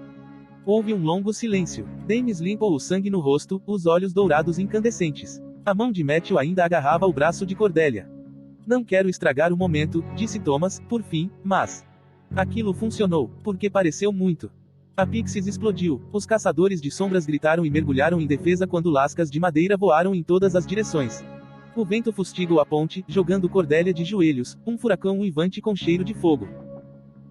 Houve um longo silêncio. Damis limpou o sangue no rosto, os olhos dourados incandescentes. A mão de Matthew ainda agarrava o braço de Cordelia. Não quero estragar o momento, disse Thomas, por fim, mas... aquilo funcionou, porque pareceu muito. A Pixies explodiu, os caçadores de sombras gritaram e mergulharam em defesa quando lascas de madeira voaram em todas as direções. O vento fustigou a ponte, jogando Cordelia de joelhos, um furacão uivante com cheiro de fogo.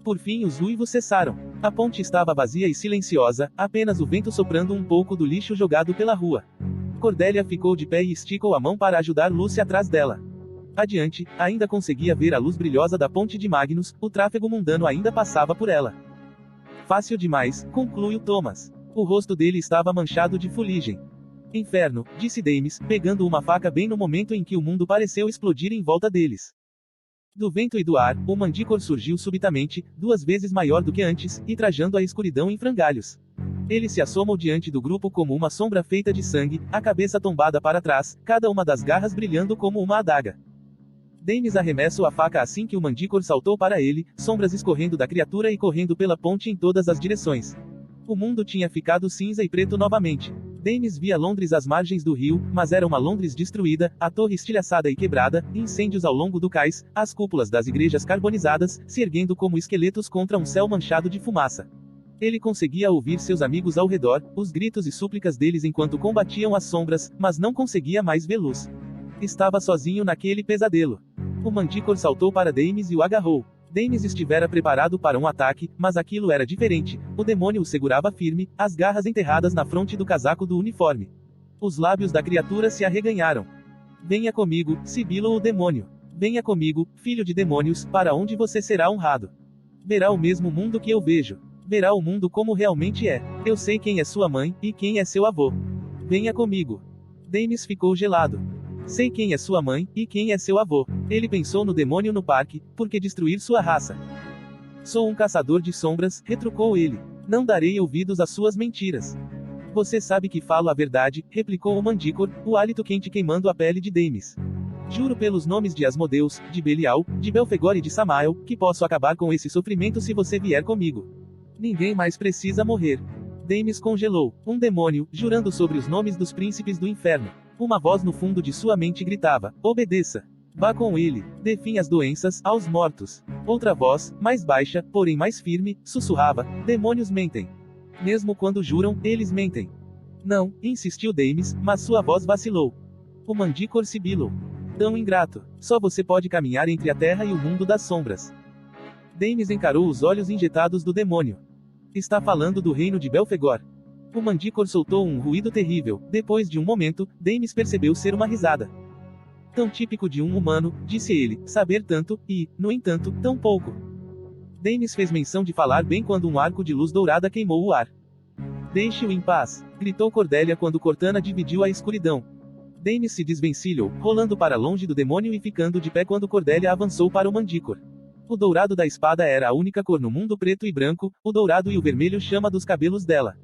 Por fim os uivos cessaram. A ponte estava vazia e silenciosa, apenas o vento soprando um pouco do lixo jogado pela rua. Cordelia ficou de pé e esticou a mão para ajudar Lucy atrás dela. Adiante, ainda conseguia ver a luz brilhosa da ponte de Magnus, o tráfego mundano ainda passava por ela. Fácil demais, concluiu Thomas. O rosto dele estava manchado de fuligem. Inferno, disse Dames, pegando uma faca bem no momento em que o mundo pareceu explodir em volta deles. Do vento e do ar, o Mantícore surgiu subitamente, 2 vezes maior do que antes, e trajando a escuridão em frangalhos. Ele se assomou diante do grupo como uma sombra feita de sangue, a cabeça tombada para trás, cada uma das garras brilhando como uma adaga. Dames arremessou a faca assim que o Mantícore saltou para ele, sombras escorrendo da criatura e correndo pela ponte em todas as direções. O mundo tinha ficado cinza e preto novamente. Dames via Londres às margens do rio, mas era uma Londres destruída, a torre estilhaçada e quebrada, incêndios ao longo do cais, as cúpulas das igrejas carbonizadas, se erguendo como esqueletos contra um céu manchado de fumaça. Ele conseguia ouvir seus amigos ao redor, os gritos e súplicas deles enquanto combatiam as sombras, mas não conseguia mais vê-los. Estava sozinho naquele pesadelo. O Mantícore saltou para Dames e o agarrou. Dames estivera preparado para um ataque, mas aquilo era diferente. O demônio o segurava firme, as garras enterradas na fronte do casaco do uniforme. Os lábios da criatura se arreganharam. Venha comigo, sibilou o demônio. Venha comigo, filho de demônios, para onde você será honrado. Verá o mesmo mundo que eu vejo. Verá o mundo como realmente é. Eu sei quem é sua mãe, e quem é seu avô. Venha comigo. Dames ficou gelado. Sei quem é sua mãe, e quem é seu avô. Ele pensou no demônio no parque, por que destruir sua raça? Sou um caçador de sombras, retrucou ele. Não darei ouvidos às suas mentiras. Você sabe que falo a verdade, replicou o Mantícore, o hálito quente queimando a pele de Dames. Juro pelos nomes de Asmodeus, de Belial, de Belfegor e de Samael, que posso acabar com esse sofrimento se você vier comigo. Ninguém mais precisa morrer. Dames congelou. Um demônio, jurando sobre os nomes dos príncipes do inferno. Uma voz no fundo de sua mente gritava: obedeça. Vá com ele. Dê fim às doenças, aos mortos. Outra voz, mais baixa, porém mais firme, sussurrava: demônios mentem. Mesmo quando juram, eles mentem. Não, insistiu Dames, mas sua voz vacilou. O Mantícore sibilou. Tão ingrato. Só você pode caminhar entre a terra e o mundo das sombras. Dames encarou os olhos injetados do demônio. Está falando do reino de Belfegor. O Mantícore soltou um ruído terrível. Depois de um momento, Dames percebeu ser uma risada. Tão típico de um humano, disse ele, saber tanto, e, no entanto, tão pouco. Dames fez menção de falar bem quando um arco de luz dourada queimou o ar. Deixe-o em paz, gritou Cordelia quando Cortana dividiu a escuridão. Dames se desvencilhou, rolando para longe do demônio e ficando de pé quando Cordelia avançou para o Mantícore. O dourado da espada era a única cor no mundo preto e branco, o dourado e o vermelho chama dos cabelos dela.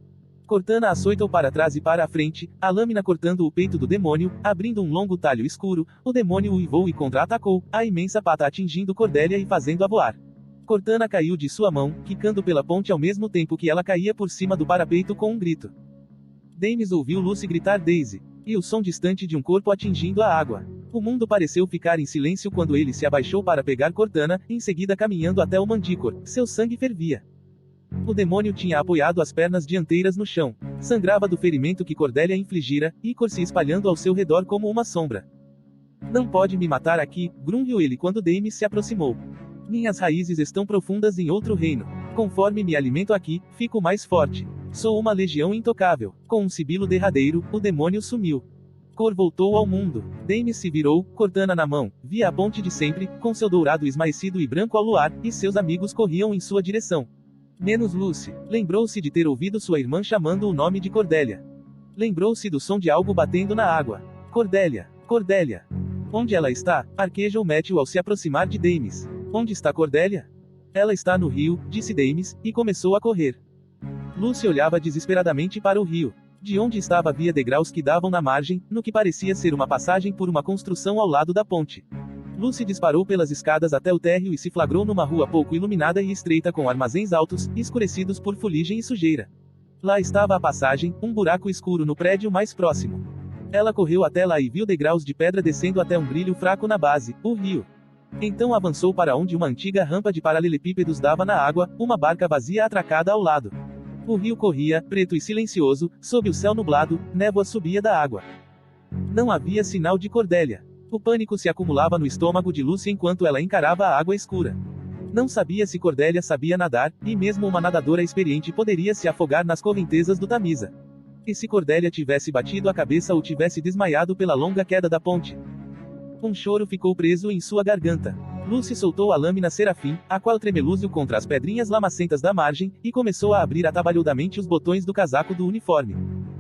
Cortana açoitou para trás e para a frente, a lâmina cortando o peito do demônio, abrindo um longo talho escuro, o demônio uivou e contra-atacou, a imensa pata atingindo Cordelia e fazendo-a voar. Cortana caiu de sua mão, quicando pela ponte ao mesmo tempo que ela caía por cima do parapeito com um grito. Dames ouviu Lucy gritar Daisy, e o som distante de um corpo atingindo a água. O mundo pareceu ficar em silêncio quando ele se abaixou para pegar Cortana, em seguida caminhando até o Mantícore. Seu sangue fervia. O demônio tinha apoiado as pernas dianteiras no chão. Sangrava do ferimento que Cordelia infligira, Icor se espalhando ao seu redor como uma sombra. Não pode me matar aqui, grunhiu ele quando Dames se aproximou. Minhas raízes estão profundas em outro reino. Conforme me alimento aqui, fico mais forte. Sou uma legião intocável. Com um sibilo derradeiro, o demônio sumiu. Cor voltou ao mundo. Dames se virou, Cortana na mão, via a ponte de sempre, com seu dourado esmaecido e branco ao luar, e seus amigos corriam em sua direção. Menos Lucy. Lembrou-se de ter ouvido sua irmã chamando o nome de Cordelia. Lembrou-se do som de algo batendo na água. Cordelia. Cordelia. Onde ela está? Arquejou Matthew ao se aproximar de Dames. Onde está Cordelia? Ela está no rio, disse Dames, e começou a correr. Lucy olhava desesperadamente para o rio. De onde estava havia degraus que davam na margem, no que parecia ser uma passagem por uma construção ao lado da ponte. Lucy disparou pelas escadas até o térreo e se flagrou numa rua pouco iluminada e estreita com armazéns altos, escurecidos por fuligem e sujeira. Lá estava a passagem, um buraco escuro no prédio mais próximo. Ela correu até lá e viu degraus de pedra descendo até um brilho fraco na base, o rio. Então avançou para onde uma antiga rampa de paralelepípedos dava na água, uma barca vazia atracada ao lado. O rio corria, preto e silencioso, sob o céu nublado, névoa subia da água. Não havia sinal de Cordélia. O pânico se acumulava no estômago de Lucy enquanto ela encarava a água escura. Não sabia se Cordélia sabia nadar, e mesmo uma nadadora experiente poderia se afogar nas correntezas do Tamisa. E se Cordélia tivesse batido a cabeça ou tivesse desmaiado pela longa queda da ponte? Um choro ficou preso em sua garganta. Lucy soltou a lâmina Serafim, a qual tremelúzio contra as pedrinhas lamacentas da margem, e começou a abrir atabalhudamente os botões do casaco do uniforme.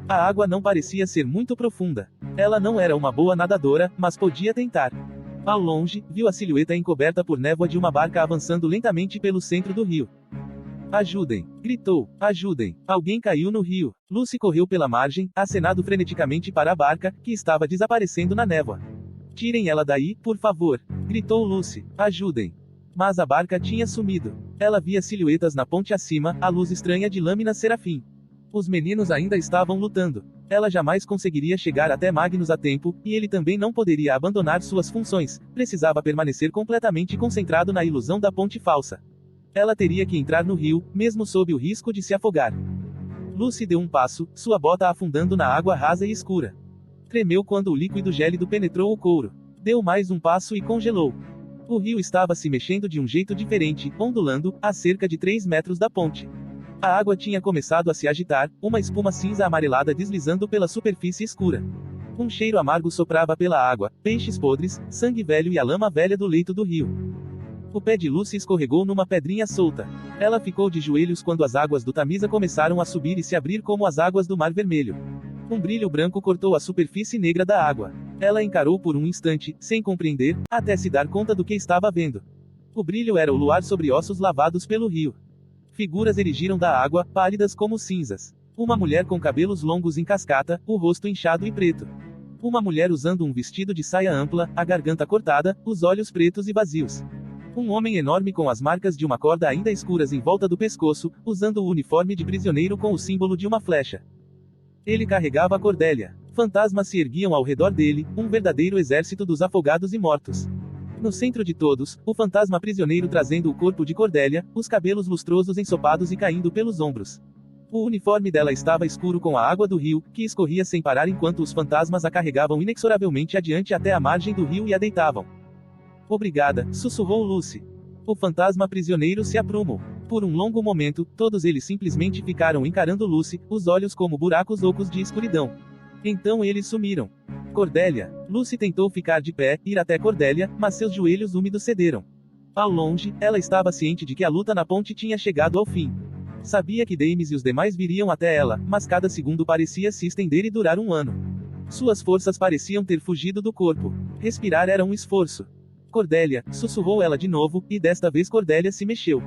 A água não parecia ser muito profunda. Ela não era uma boa nadadora, mas podia tentar. Ao longe, viu a silhueta encoberta por névoa de uma barca avançando lentamente pelo centro do rio. Ajudem! Gritou. Ajudem! Alguém caiu no rio. Lucy correu pela margem, acenado freneticamente para a barca, que estava desaparecendo na névoa. Tirem ela daí, por favor! Gritou Lucy. Ajudem! Mas a barca tinha sumido. Ela via silhuetas na ponte acima, a luz estranha de lâminas Serafim. Os meninos ainda estavam lutando. Ela jamais conseguiria chegar até Magnus a tempo, e ele também não poderia abandonar suas funções. Precisava permanecer completamente concentrado na ilusão da ponte falsa. Ela teria que entrar no rio, mesmo sob o risco de se afogar. Lucy deu um passo, sua bota afundando na água rasa e escura. Tremeu quando o líquido gélido penetrou o couro. Deu mais um passo e congelou. O rio estava se mexendo de um jeito diferente, ondulando, a cerca de 3 metros da ponte. A água tinha começado a se agitar, uma espuma cinza amarelada deslizando pela superfície escura. Um cheiro amargo soprava pela água, peixes podres, sangue velho e a lama velha do leito do rio. O pé de Lucy escorregou numa pedrinha solta. Ela ficou de joelhos quando as águas do Tamisa começaram a subir e se abrir como as águas do Mar Vermelho. Um brilho branco cortou a superfície negra da água. Ela encarou por um instante, sem compreender, até se dar conta do que estava vendo. O brilho era o luar sobre ossos lavados pelo rio. Figuras erigiram da água, pálidas como cinzas. Uma mulher com cabelos longos em cascata, o rosto inchado e preto. Uma mulher usando um vestido de saia ampla, a garganta cortada, os olhos pretos e vazios. Um homem enorme com as marcas de uma corda ainda escuras em volta do pescoço, usando o uniforme de prisioneiro com o símbolo de uma flecha. Ele carregava a Cordélia. Fantasmas se erguiam ao redor dele, um verdadeiro exército dos afogados e mortos. No centro de todos, o fantasma prisioneiro trazendo o corpo de Cordélia, os cabelos lustrosos ensopados e caindo pelos ombros. O uniforme dela estava escuro com a água do rio, que escorria sem parar enquanto os fantasmas a carregavam inexoravelmente adiante até a margem do rio e a deitavam. Obrigada, sussurrou Lucy. O fantasma prisioneiro se aprumou. Por um longo momento, todos eles simplesmente ficaram encarando Lucy, os olhos como buracos ocos de escuridão. Então eles sumiram. Cordélia. Lucy tentou ficar de pé, ir até Cordélia, mas seus joelhos úmidos cederam. Ao longe, ela estava ciente de que a luta na ponte tinha chegado ao fim. Sabia que Dames e os demais viriam até ela, mas cada segundo parecia se estender e durar um ano. Suas forças pareciam ter fugido do corpo. Respirar era um esforço. Cordélia, sussurrou ela de novo, e desta vez Cordélia se mexeu.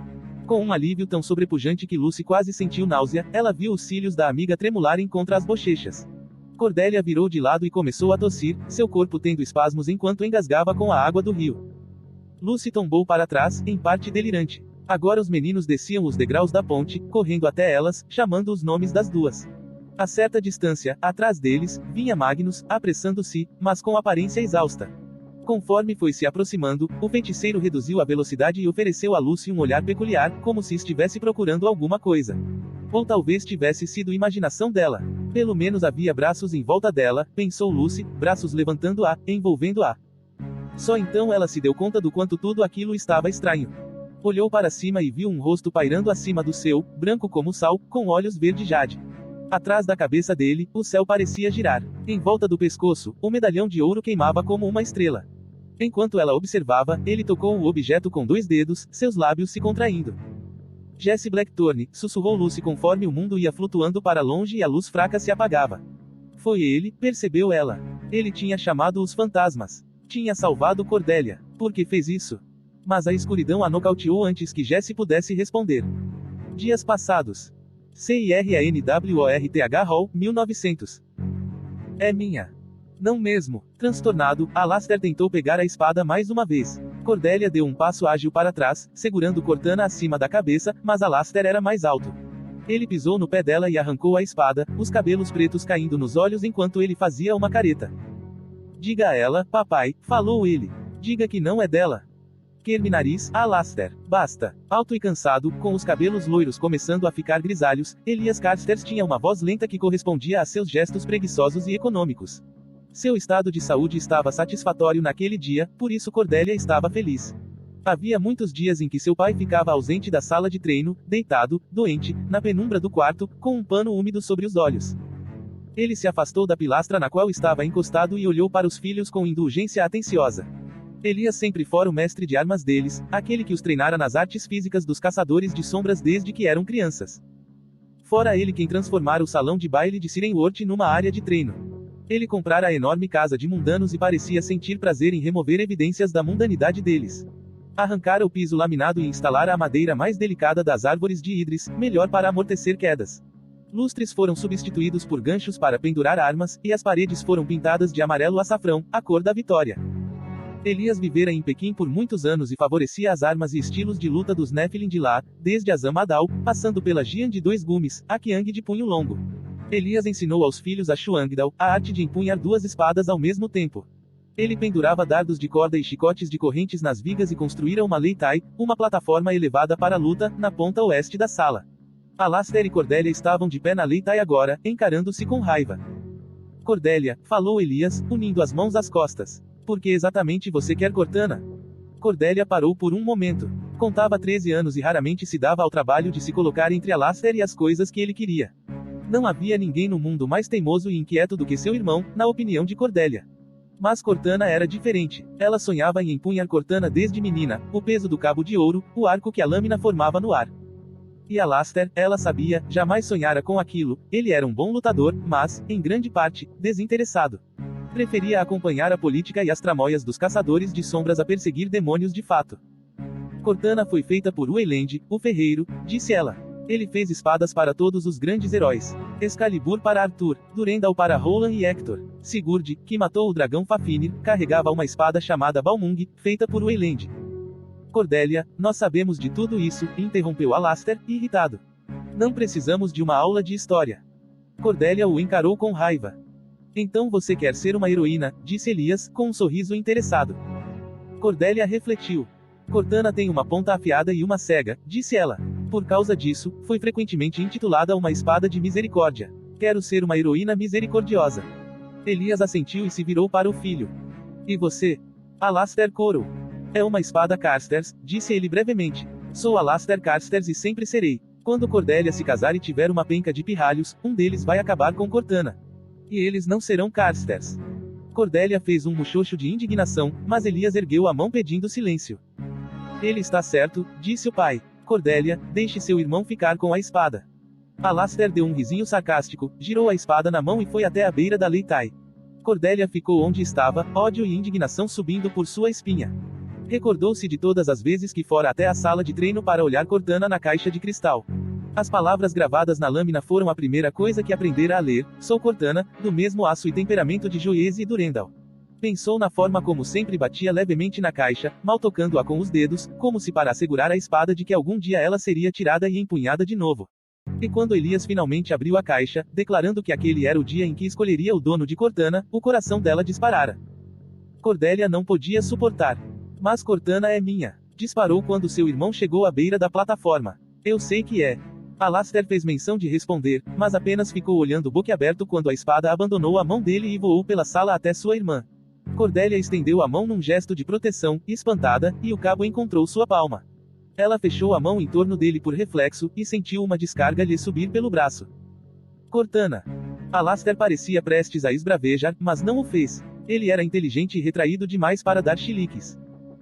Com um alívio tão sobrepujante que Lucy quase sentiu náusea, ela viu os cílios da amiga tremularem contra as bochechas. Cordélia virou de lado e começou a tossir, seu corpo tendo espasmos enquanto engasgava com a água do rio. Lucy tombou para trás, em parte delirante. Agora os meninos desciam os degraus da ponte, correndo até elas, chamando os nomes das duas. A certa distância, atrás deles, vinha Magnus, apressando-se, mas com aparência exausta. Conforme foi se aproximando, o feiticeiro reduziu a velocidade e ofereceu a Lucy um olhar peculiar, como se estivesse procurando alguma coisa. Ou talvez tivesse sido imaginação dela. Pelo menos havia braços em volta dela, pensou Lucy, braços levantando-a, envolvendo-a. Só então ela se deu conta do quanto tudo aquilo estava estranho. Olhou para cima e viu um rosto pairando acima do seu, branco como sal, com olhos verde jade. Atrás da cabeça dele, o céu parecia girar. Em volta do pescoço, o medalhão de ouro queimava como uma estrela. Enquanto ela observava, ele tocou o objeto com 2 dedos, seus lábios se contraindo. Jesse Blackthorne, sussurrou Lucy conforme o mundo ia flutuando para longe e a luz fraca se apagava. Foi ele, percebeu ela. Ele tinha chamado os fantasmas. Tinha salvado Cordélia. Por que fez isso? Mas a escuridão a nocauteou antes que Jesse pudesse responder. Dias passados. CIRANWORTH Hall, 1900. É minha. Não mesmo. Transtornado, Alastair tentou pegar a espada mais uma vez. Cordélia deu um passo ágil para trás, segurando Cortana acima da cabeça, mas Alastair era mais alto. Ele pisou no pé dela e arrancou a espada, os cabelos pretos caindo nos olhos enquanto ele fazia uma careta. Diga a ela, papai, falou ele. Diga que não é dela. Queime nariz, Alastair. Basta. Alto e cansado, com os cabelos loiros começando a ficar grisalhos, Elias Carstairs tinha uma voz lenta que correspondia a seus gestos preguiçosos e econômicos. Seu estado de saúde estava satisfatório naquele dia, por isso Cordelia estava feliz. Havia muitos dias em que seu pai ficava ausente da sala de treino, deitado, doente, na penumbra do quarto, com um pano úmido sobre os olhos. Ele se afastou da pilastra na qual estava encostado e olhou para os filhos com indulgência atenciosa. Elias sempre fora o mestre de armas deles, aquele que os treinara nas artes físicas dos caçadores de sombras desde que eram crianças. Fora ele quem transformara o salão de baile de Sirenworth numa área de treino. Ele comprara a enorme casa de mundanos e parecia sentir prazer em remover evidências da mundanidade deles. Arrancara o piso laminado e instalara a madeira mais delicada das árvores de Idris, melhor para amortecer quedas. Lustres foram substituídos por ganchos para pendurar armas, e as paredes foram pintadas de amarelo açafrão, a cor da vitória. Elias vivera em Pequim por muitos anos e favorecia as armas e estilos de luta dos Nephilim de lá, desde a Zamadal, passando pela Jian de 2 gumes, a Qiang de punho longo. Elias ensinou aos filhos a Xuangdao, a arte de empunhar 2 espadas ao mesmo tempo. Ele pendurava dardos de corda e chicotes de correntes nas vigas e construíra uma Leitai, uma plataforma elevada para a luta, na ponta oeste da sala. Alastair e Cordelia estavam de pé na Leitai agora, encarando-se com raiva. Cordelia, falou Elias, unindo as mãos às costas. Por que exatamente você quer Cortana? Cordelia parou por um momento. Contava 13 anos e raramente se dava ao trabalho de se colocar entre Alastair e as coisas que ele queria. Não havia ninguém no mundo mais teimoso e inquieto do que seu irmão, na opinião de Cordelia. Mas Cortana era diferente. Ela sonhava em empunhar Cortana desde menina, o peso do cabo de ouro, o arco que a lâmina formava no ar. E Alastair, ela sabia, jamais sonhara com aquilo. Ele era um bom lutador, mas, em grande parte, desinteressado. Preferia acompanhar a política e as tramóias dos caçadores de sombras a perseguir demônios de fato. Cortana foi feita por Wayland, o ferreiro, disse ela. Ele fez espadas para todos os grandes heróis. Excalibur para Arthur, Durendal para Roland e Hector. Sigurd, que matou o dragão Fafnir, carregava uma espada chamada Balmung, feita por Wayland. Cordelia, nós sabemos de tudo isso, interrompeu Alastair, irritado. Não precisamos de uma aula de história. Cordelia o encarou com raiva. Então você quer ser uma heroína, disse Elias, com um sorriso interessado. Cordelia refletiu. Cortana tem uma ponta afiada e uma cega, disse ela. Por causa disso, foi frequentemente intitulada uma espada de misericórdia. Quero ser uma heroína misericordiosa. Elias assentiu e se virou para o filho. E você? Alastair corou. É uma espada Carstairs, disse ele brevemente. Sou Alastair Carstairs e sempre serei. Quando Cordelia se casar e tiver uma penca de pirralhos, um deles vai acabar com Cortana. E eles não serão Carstairs. Cordelia fez um muxoxo de indignação, mas Elias ergueu a mão pedindo silêncio. Ele está certo, disse o pai. Cordelia, deixe seu irmão ficar com a espada. Alastair deu um risinho sarcástico, girou a espada na mão e foi até a beira da Leitai. Cordelia ficou onde estava, ódio e indignação subindo por sua espinha. Recordou-se de todas as vezes que fora até a sala de treino para olhar Cortana na caixa de cristal. As palavras gravadas na lâmina foram a primeira coisa que aprendera a ler. Sou Cortana, do mesmo aço e temperamento de Joyce e Durendal. Pensou na forma como sempre batia levemente na caixa, mal tocando-a com os dedos, como se para assegurar a espada de que algum dia ela seria tirada e empunhada de novo. E quando Elias finalmente abriu a caixa, declarando que aquele era o dia em que escolheria o dono de Cortana, o coração dela disparara. Cordelia não podia suportar. Mas Cortana é minha. Disparou quando seu irmão chegou à beira da plataforma. Eu sei que é. Alastair fez menção de responder, mas apenas ficou olhando boquiaberto quando a espada abandonou a mão dele e voou pela sala até sua irmã. Cordelia estendeu a mão num gesto de proteção, espantada, e o cabo encontrou sua palma. Ela fechou a mão em torno dele por reflexo, e sentiu uma descarga lhe subir pelo braço. Cortana. Alastair parecia prestes a esbravejar, mas não o fez. Ele era inteligente e retraído demais para dar chiliques.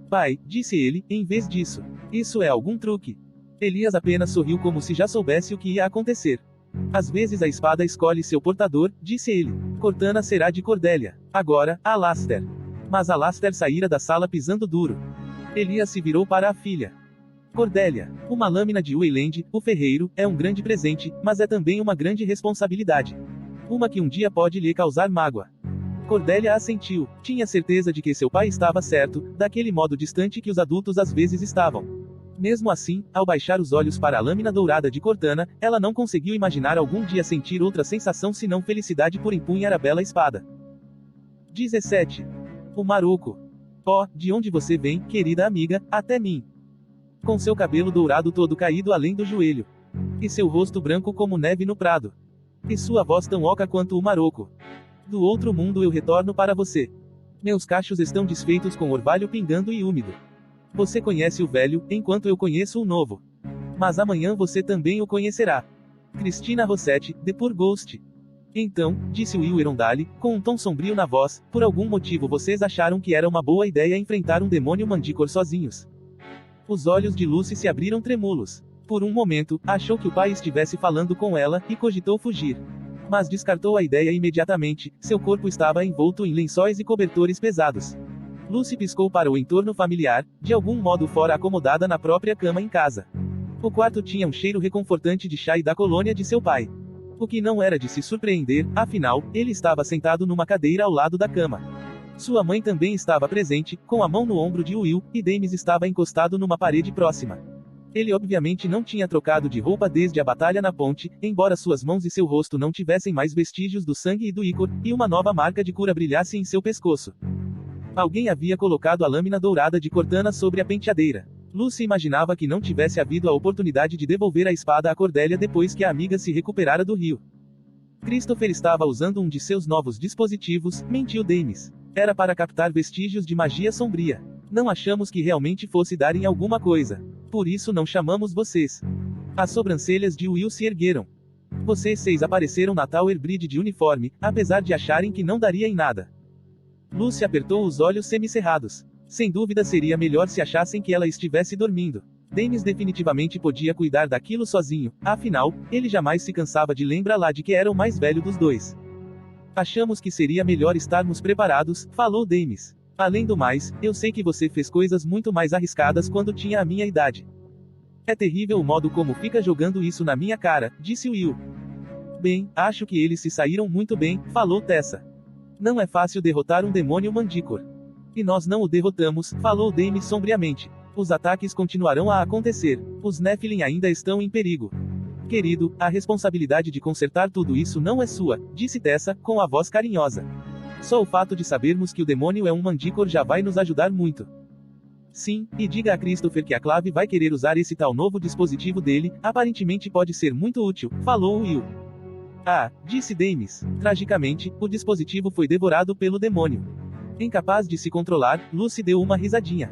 Pai, disse ele, em vez disso. Isso é algum truque. Elias apenas sorriu como se já soubesse o que ia acontecer. Às vezes a espada escolhe seu portador, disse ele. Cortana será de Cordelia. Agora, Alastair. Mas Alastair saíra da sala pisando duro. Elias se virou para a filha. Cordelia. Uma lâmina de Wayland, o ferreiro, é um grande presente, mas é também uma grande responsabilidade. Uma que um dia pode lhe causar mágoa. Cordelia assentiu. Tinha certeza de que seu pai estava certo, daquele modo distante que os adultos às vezes estavam. Mesmo assim, ao baixar os olhos para a lâmina dourada de Cortana, ela não conseguiu imaginar algum dia sentir outra sensação senão felicidade por empunhar a bela espada. 17. O Maroco. Oh, de onde você vem, querida amiga, até mim? Com seu cabelo dourado todo caído além do joelho. E seu rosto branco como neve no prado. E sua voz tão oca quanto o Maroco. Do outro mundo eu retorno para você. Meus cachos estão desfeitos com orvalho pingando e úmido. Você conhece o velho, enquanto eu conheço o novo. Mas amanhã você também o conhecerá. Christina Rossetti, The Poor Ghost. Então, disse Will Erondale, com um tom sombrio na voz, por algum motivo vocês acharam que era uma boa ideia enfrentar um demônio Mantícore sozinhos. Os olhos de Lucy se abriram trêmulos. Por um momento, achou que o pai estivesse falando com ela, e cogitou fugir. Mas descartou a ideia imediatamente, seu corpo estava envolto em lençóis e cobertores pesados. Lucy piscou para o entorno familiar, de algum modo fora acomodada na própria cama em casa. O quarto tinha um cheiro reconfortante de chá e da colônia de seu pai. O que não era de se surpreender, afinal, ele estava sentado numa cadeira ao lado da cama. Sua mãe também estava presente, com a mão no ombro de Will, e Dames estava encostado numa parede próxima. Ele obviamente não tinha trocado de roupa desde a batalha na ponte, embora suas mãos e seu rosto não tivessem mais vestígios do sangue e do ícor, e uma nova marca de cura brilhasse em seu pescoço. Alguém havia colocado a lâmina dourada de Cortana sobre a penteadeira. Lucy imaginava que não tivesse havido a oportunidade de devolver a espada a Cordélia depois que a amiga se recuperara do rio. Christopher estava usando um de seus novos dispositivos, mentiu Dames. Era para captar vestígios de magia sombria. Não achamos que realmente fosse dar em alguma coisa. Por isso não chamamos vocês. As sobrancelhas de Will se ergueram. Vocês 6 apareceram na Tower Bridge de uniforme, apesar de acharem que não daria em nada. Lucy apertou os olhos semicerrados. Sem dúvida seria melhor se achassem que ela estivesse dormindo. Dames definitivamente podia cuidar daquilo sozinho, afinal, ele jamais se cansava de lembrar de que era o mais velho dos dois. Achamos que seria melhor estarmos preparados, falou Dames. Além do mais, eu sei que você fez coisas muito mais arriscadas quando tinha a minha idade. É terrível o modo como fica jogando isso na minha cara, disse Will. Bem, acho que eles se saíram muito bem, falou Tessa. Não é fácil derrotar um demônio Mantícore. E nós não o derrotamos, falou Dames sombriamente. Os ataques continuarão a acontecer. Os Nephilim ainda estão em perigo. Querido, a responsabilidade de consertar tudo isso não é sua, disse Tessa, com a voz carinhosa. Só o fato de sabermos que o demônio é um Mantícore já vai nos ajudar muito. Sim, e diga a Christopher que a Clave vai querer usar esse tal novo dispositivo dele, aparentemente pode ser muito útil, falou Will. Ah, disse Dames. Tragicamente, o dispositivo foi devorado pelo demônio. Incapaz de se controlar, Lucy deu uma risadinha.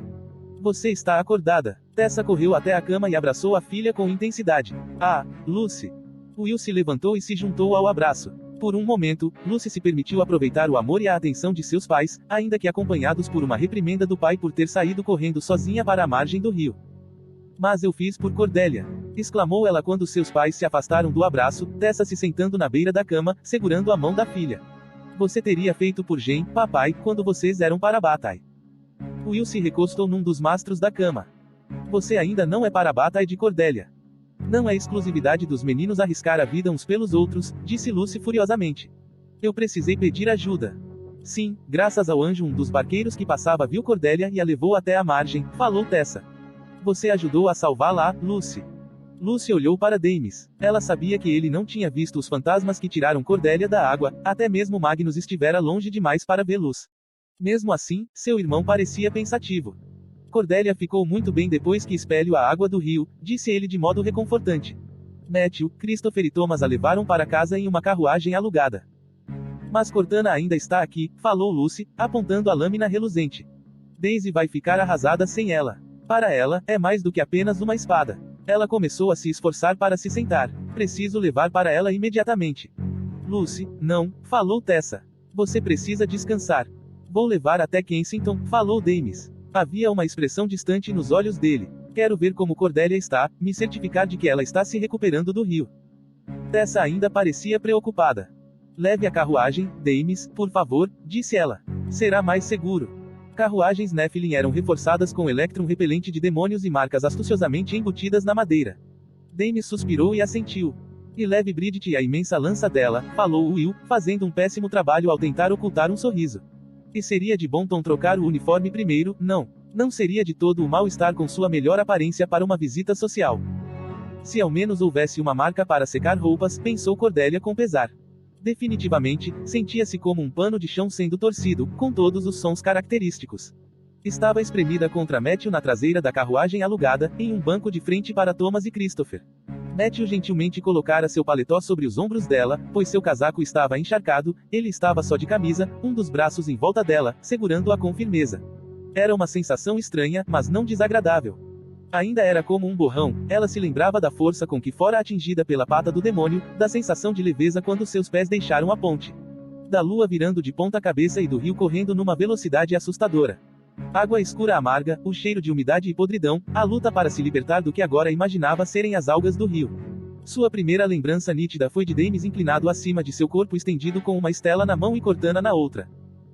Você está acordada. Tessa correu até a cama e abraçou a filha com intensidade. Ah, Lucy. Will se levantou e se juntou ao abraço. Por um momento, Lucy se permitiu aproveitar o amor e a atenção de seus pais, ainda que acompanhados por uma reprimenda do pai por ter saído correndo sozinha para a margem do rio. Mas eu fiz por Cordélia, exclamou ela quando seus pais se afastaram do abraço, Tessa se sentando na beira da cama, segurando a mão da filha. Você teria feito por Jen, papai, quando vocês eram para Bataille. Will se recostou num dos mastros da cama. Você ainda não é para Bataille de Cordélia. Não é exclusividade dos meninos arriscar a vida uns pelos outros, disse Lucy furiosamente. Eu precisei pedir ajuda. Sim, graças ao anjo um dos barqueiros que passava viu Cordélia e a levou até a margem, falou Tessa. Você ajudou a salvá-la, Lucy. Lucy olhou para Dames. Ela sabia que ele não tinha visto os fantasmas que tiraram Cordélia da água, até mesmo Magnus estivera longe demais para ver luz. Mesmo assim, seu irmão parecia pensativo. Cordélia ficou muito bem depois que espelho a água do rio, disse ele de modo reconfortante. Matthew, Christopher e Thomas a levaram para casa em uma carruagem alugada. Mas Cortana ainda está aqui, falou Lucy, apontando a lâmina reluzente. Daisy vai ficar arrasada sem ela. Para ela, é mais do que apenas uma espada. Ela começou a se esforçar para se sentar. Preciso levar para ela imediatamente. Lucy, não, falou Tessa. Você precisa descansar. Vou levar até Kensington, falou Dames. Havia uma expressão distante nos olhos dele. Quero ver como Cordélia está, me certificar de que ela está se recuperando do rio. Tessa ainda parecia preocupada. Leve a carruagem, Dames, por favor, disse ela. Será mais seguro. Carruagens Nephilim eram reforçadas com elétron repelente de demônios e marcas astuciosamente embutidas na madeira. Dames suspirou e assentiu. E leve Bridget e a imensa lança dela, falou Will, fazendo um péssimo trabalho ao tentar ocultar um sorriso. E seria de bom tom trocar o uniforme primeiro, não? Não seria de todo o mal estar com sua melhor aparência para uma visita social. Se ao menos houvesse uma marca para secar roupas, pensou Cordelia com pesar. Definitivamente, sentia-se como um pano de chão sendo torcido, com todos os sons característicos. Estava espremida contra Matthew na traseira da carruagem alugada, em um banco de frente para Thomas e Christopher. Matthew gentilmente colocara seu paletó sobre os ombros dela, pois seu casaco estava encharcado, ele estava só de camisa, um dos braços em volta dela, segurando-a com firmeza. Era uma sensação estranha, mas não desagradável. Ainda era como um borrão, ela se lembrava da força com que fora atingida pela pata do demônio, da sensação de leveza quando seus pés deixaram a ponte. Da lua virando de ponta cabeça e do rio correndo numa velocidade assustadora. Água escura amarga, o cheiro de umidade e podridão, a luta para se libertar do que agora imaginava serem as algas do rio. Sua primeira lembrança nítida foi de Dames inclinado acima de seu corpo estendido com uma estela na mão e Cortana na outra.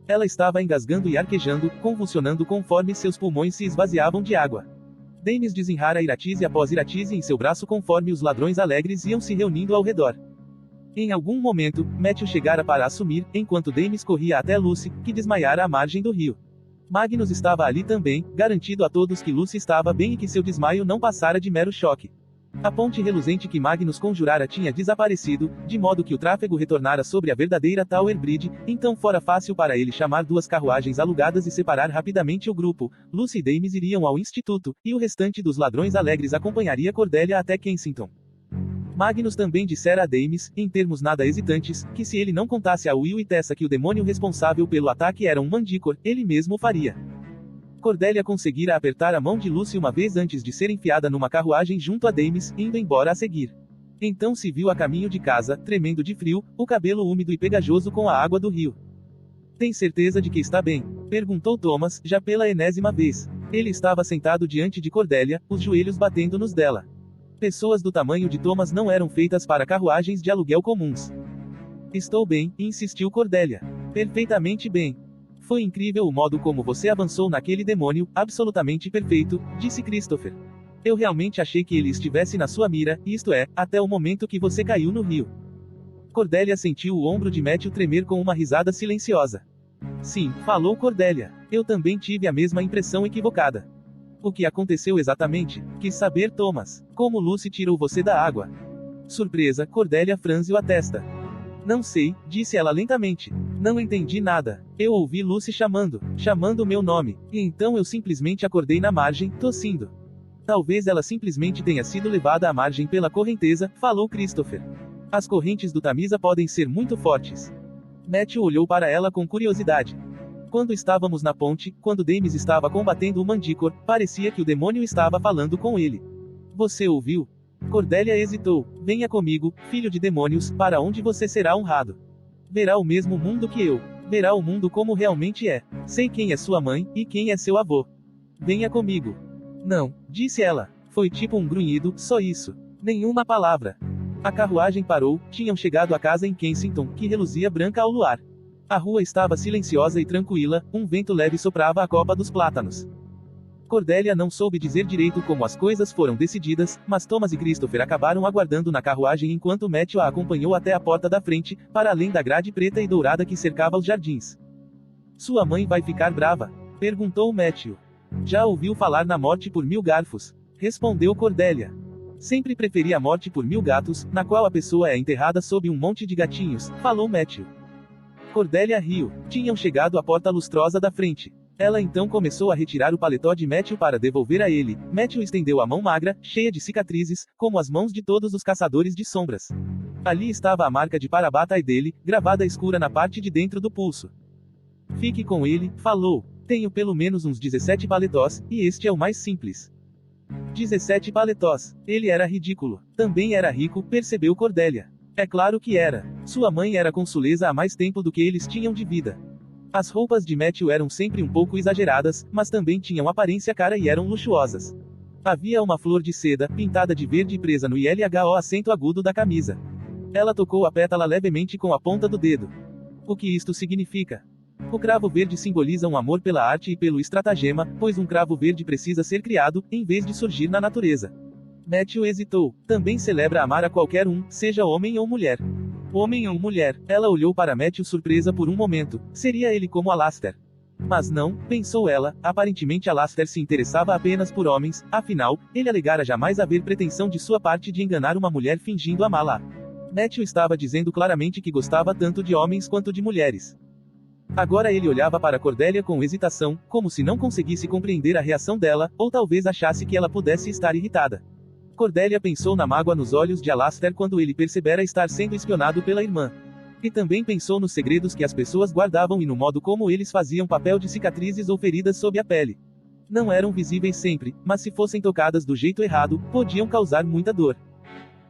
Ela estava engasgando e arquejando, convulsionando conforme seus pulmões se esvaziavam de água. Dames desenrara iratise após iratise em seu braço conforme os ladrões alegres iam se reunindo ao redor. Em algum momento, Matthew chegara para assumir, enquanto Dames corria até Lucy, que desmaiara à margem do rio. Magnus estava ali também, garantido a todos que Lucy estava bem e que seu desmaio não passara de mero choque. A ponte reluzente que Magnus conjurara tinha desaparecido, de modo que o tráfego retornara sobre a verdadeira Tower Bridge, então fora fácil para ele chamar duas carruagens alugadas e separar rapidamente o grupo. Lucy e Dames iriam ao instituto, e o restante dos ladrões alegres acompanharia Cordelia até Kensington. Magnus também dissera a Dames, em termos nada hesitantes, que se ele não contasse a Will e Tessa que o demônio responsável pelo ataque era um Manticore, ele mesmo o faria. Cordelia conseguira apertar a mão de Lucy uma vez antes de ser enfiada numa carruagem junto a Dames, indo embora a seguir. Então se viu a caminho de casa, tremendo de frio, o cabelo úmido e pegajoso com a água do rio. Tem certeza de que está bem? Perguntou Thomas, já pela enésima vez. Ele estava sentado diante de Cordelia, os joelhos batendo nos dela. Pessoas do tamanho de Thomas não eram feitas para carruagens de aluguel comuns. Estou bem, insistiu Cordelia. Perfeitamente bem. Foi incrível o modo como você avançou naquele demônio, absolutamente perfeito, disse Christopher. Eu realmente achei que ele estivesse na sua mira, isto é, até o momento que você caiu no rio. Cordelia sentiu o ombro de Matthew tremer com uma risada silenciosa. Sim, falou Cordelia. Eu também tive a mesma impressão equivocada. O que aconteceu exatamente? Quis saber Thomas. Como Lucy tirou você da água? Surpresa, Cordelia franziu a testa. Não sei, disse ela lentamente. Não entendi nada. Eu ouvi Lucy chamando meu nome, e então eu simplesmente acordei na margem, tossindo. Talvez ela simplesmente tenha sido levada à margem pela correnteza, falou Christopher. As correntes do Tamisa podem ser muito fortes. Matthew olhou para ela com curiosidade. Quando estávamos na ponte, quando Dames estava combatendo o Manticore, parecia que o demônio estava falando com ele. Você ouviu? Cordelia hesitou. Venha comigo, filho de demônios, para onde você será honrado. Verá o mesmo mundo que eu. Verá o mundo como realmente é. Sei quem é sua mãe, e quem é seu avô. Venha comigo. Não, disse ela. Foi tipo um grunhido, só isso. Nenhuma palavra. A carruagem parou, tinham chegado à casa em Kensington, que reluzia branca ao luar. A rua estava silenciosa e tranquila, um vento leve soprava a copa dos plátanos. Cordelia não soube dizer direito como as coisas foram decididas, mas Thomas e Christopher acabaram aguardando na carruagem enquanto Matthew a acompanhou até a porta da frente, para além da grade preta e dourada que cercava os jardins. Sua mãe vai ficar brava? Perguntou Matthew. Já ouviu falar na morte por 1000 garfos? Respondeu Cordelia. Sempre preferi a morte por 1000 gatos, na qual a pessoa é enterrada sob um monte de gatinhos, falou Matthew. Cordelia riu. Tinham chegado à porta lustrosa da frente. Ela então começou a retirar o paletó de Matthew para devolver a ele. Matthew estendeu a mão magra, cheia de cicatrizes, como as mãos de todos os caçadores de sombras. Ali estava a marca de Parabatai dele, gravada escura na parte de dentro do pulso. Fique com ele, falou. Tenho pelo menos uns 17 paletós, e este é o mais simples. 17 paletós. Ele era ridículo. Também era rico, percebeu Cordelia. É claro que era. Sua mãe era consuleza há mais tempo do que eles tinham de vida. As roupas de Matthew eram sempre um pouco exageradas, mas também tinham aparência cara e eram luxuosas. Havia uma flor de seda, pintada de verde presa no ILHO acento agudo da camisa. Ela tocou a pétala levemente com a ponta do dedo. O que isto significa? O cravo verde simboliza um amor pela arte e pelo estratagema, pois um cravo verde precisa ser criado, em vez de surgir na natureza. Matthew hesitou. Também celebra amar a qualquer um, seja homem ou mulher. Homem ou mulher? Ela olhou para Matthew surpresa por um momento. Seria ele como Alastair? Mas não, pensou ela, aparentemente Alastair se interessava apenas por homens, afinal, ele alegara jamais haver pretensão de sua parte de enganar uma mulher fingindo amá-la. Matthew estava dizendo claramente que gostava tanto de homens quanto de mulheres. Agora ele olhava para Cordelia com hesitação, como se não conseguisse compreender a reação dela, ou talvez achasse que ela pudesse estar irritada. Cordelia pensou na mágoa nos olhos de Alastair quando ele percebera estar sendo espionado pela irmã. E também pensou nos segredos que as pessoas guardavam e no modo como eles faziam papel de cicatrizes ou feridas sob a pele. Não eram visíveis sempre, mas se fossem tocadas do jeito errado, podiam causar muita dor.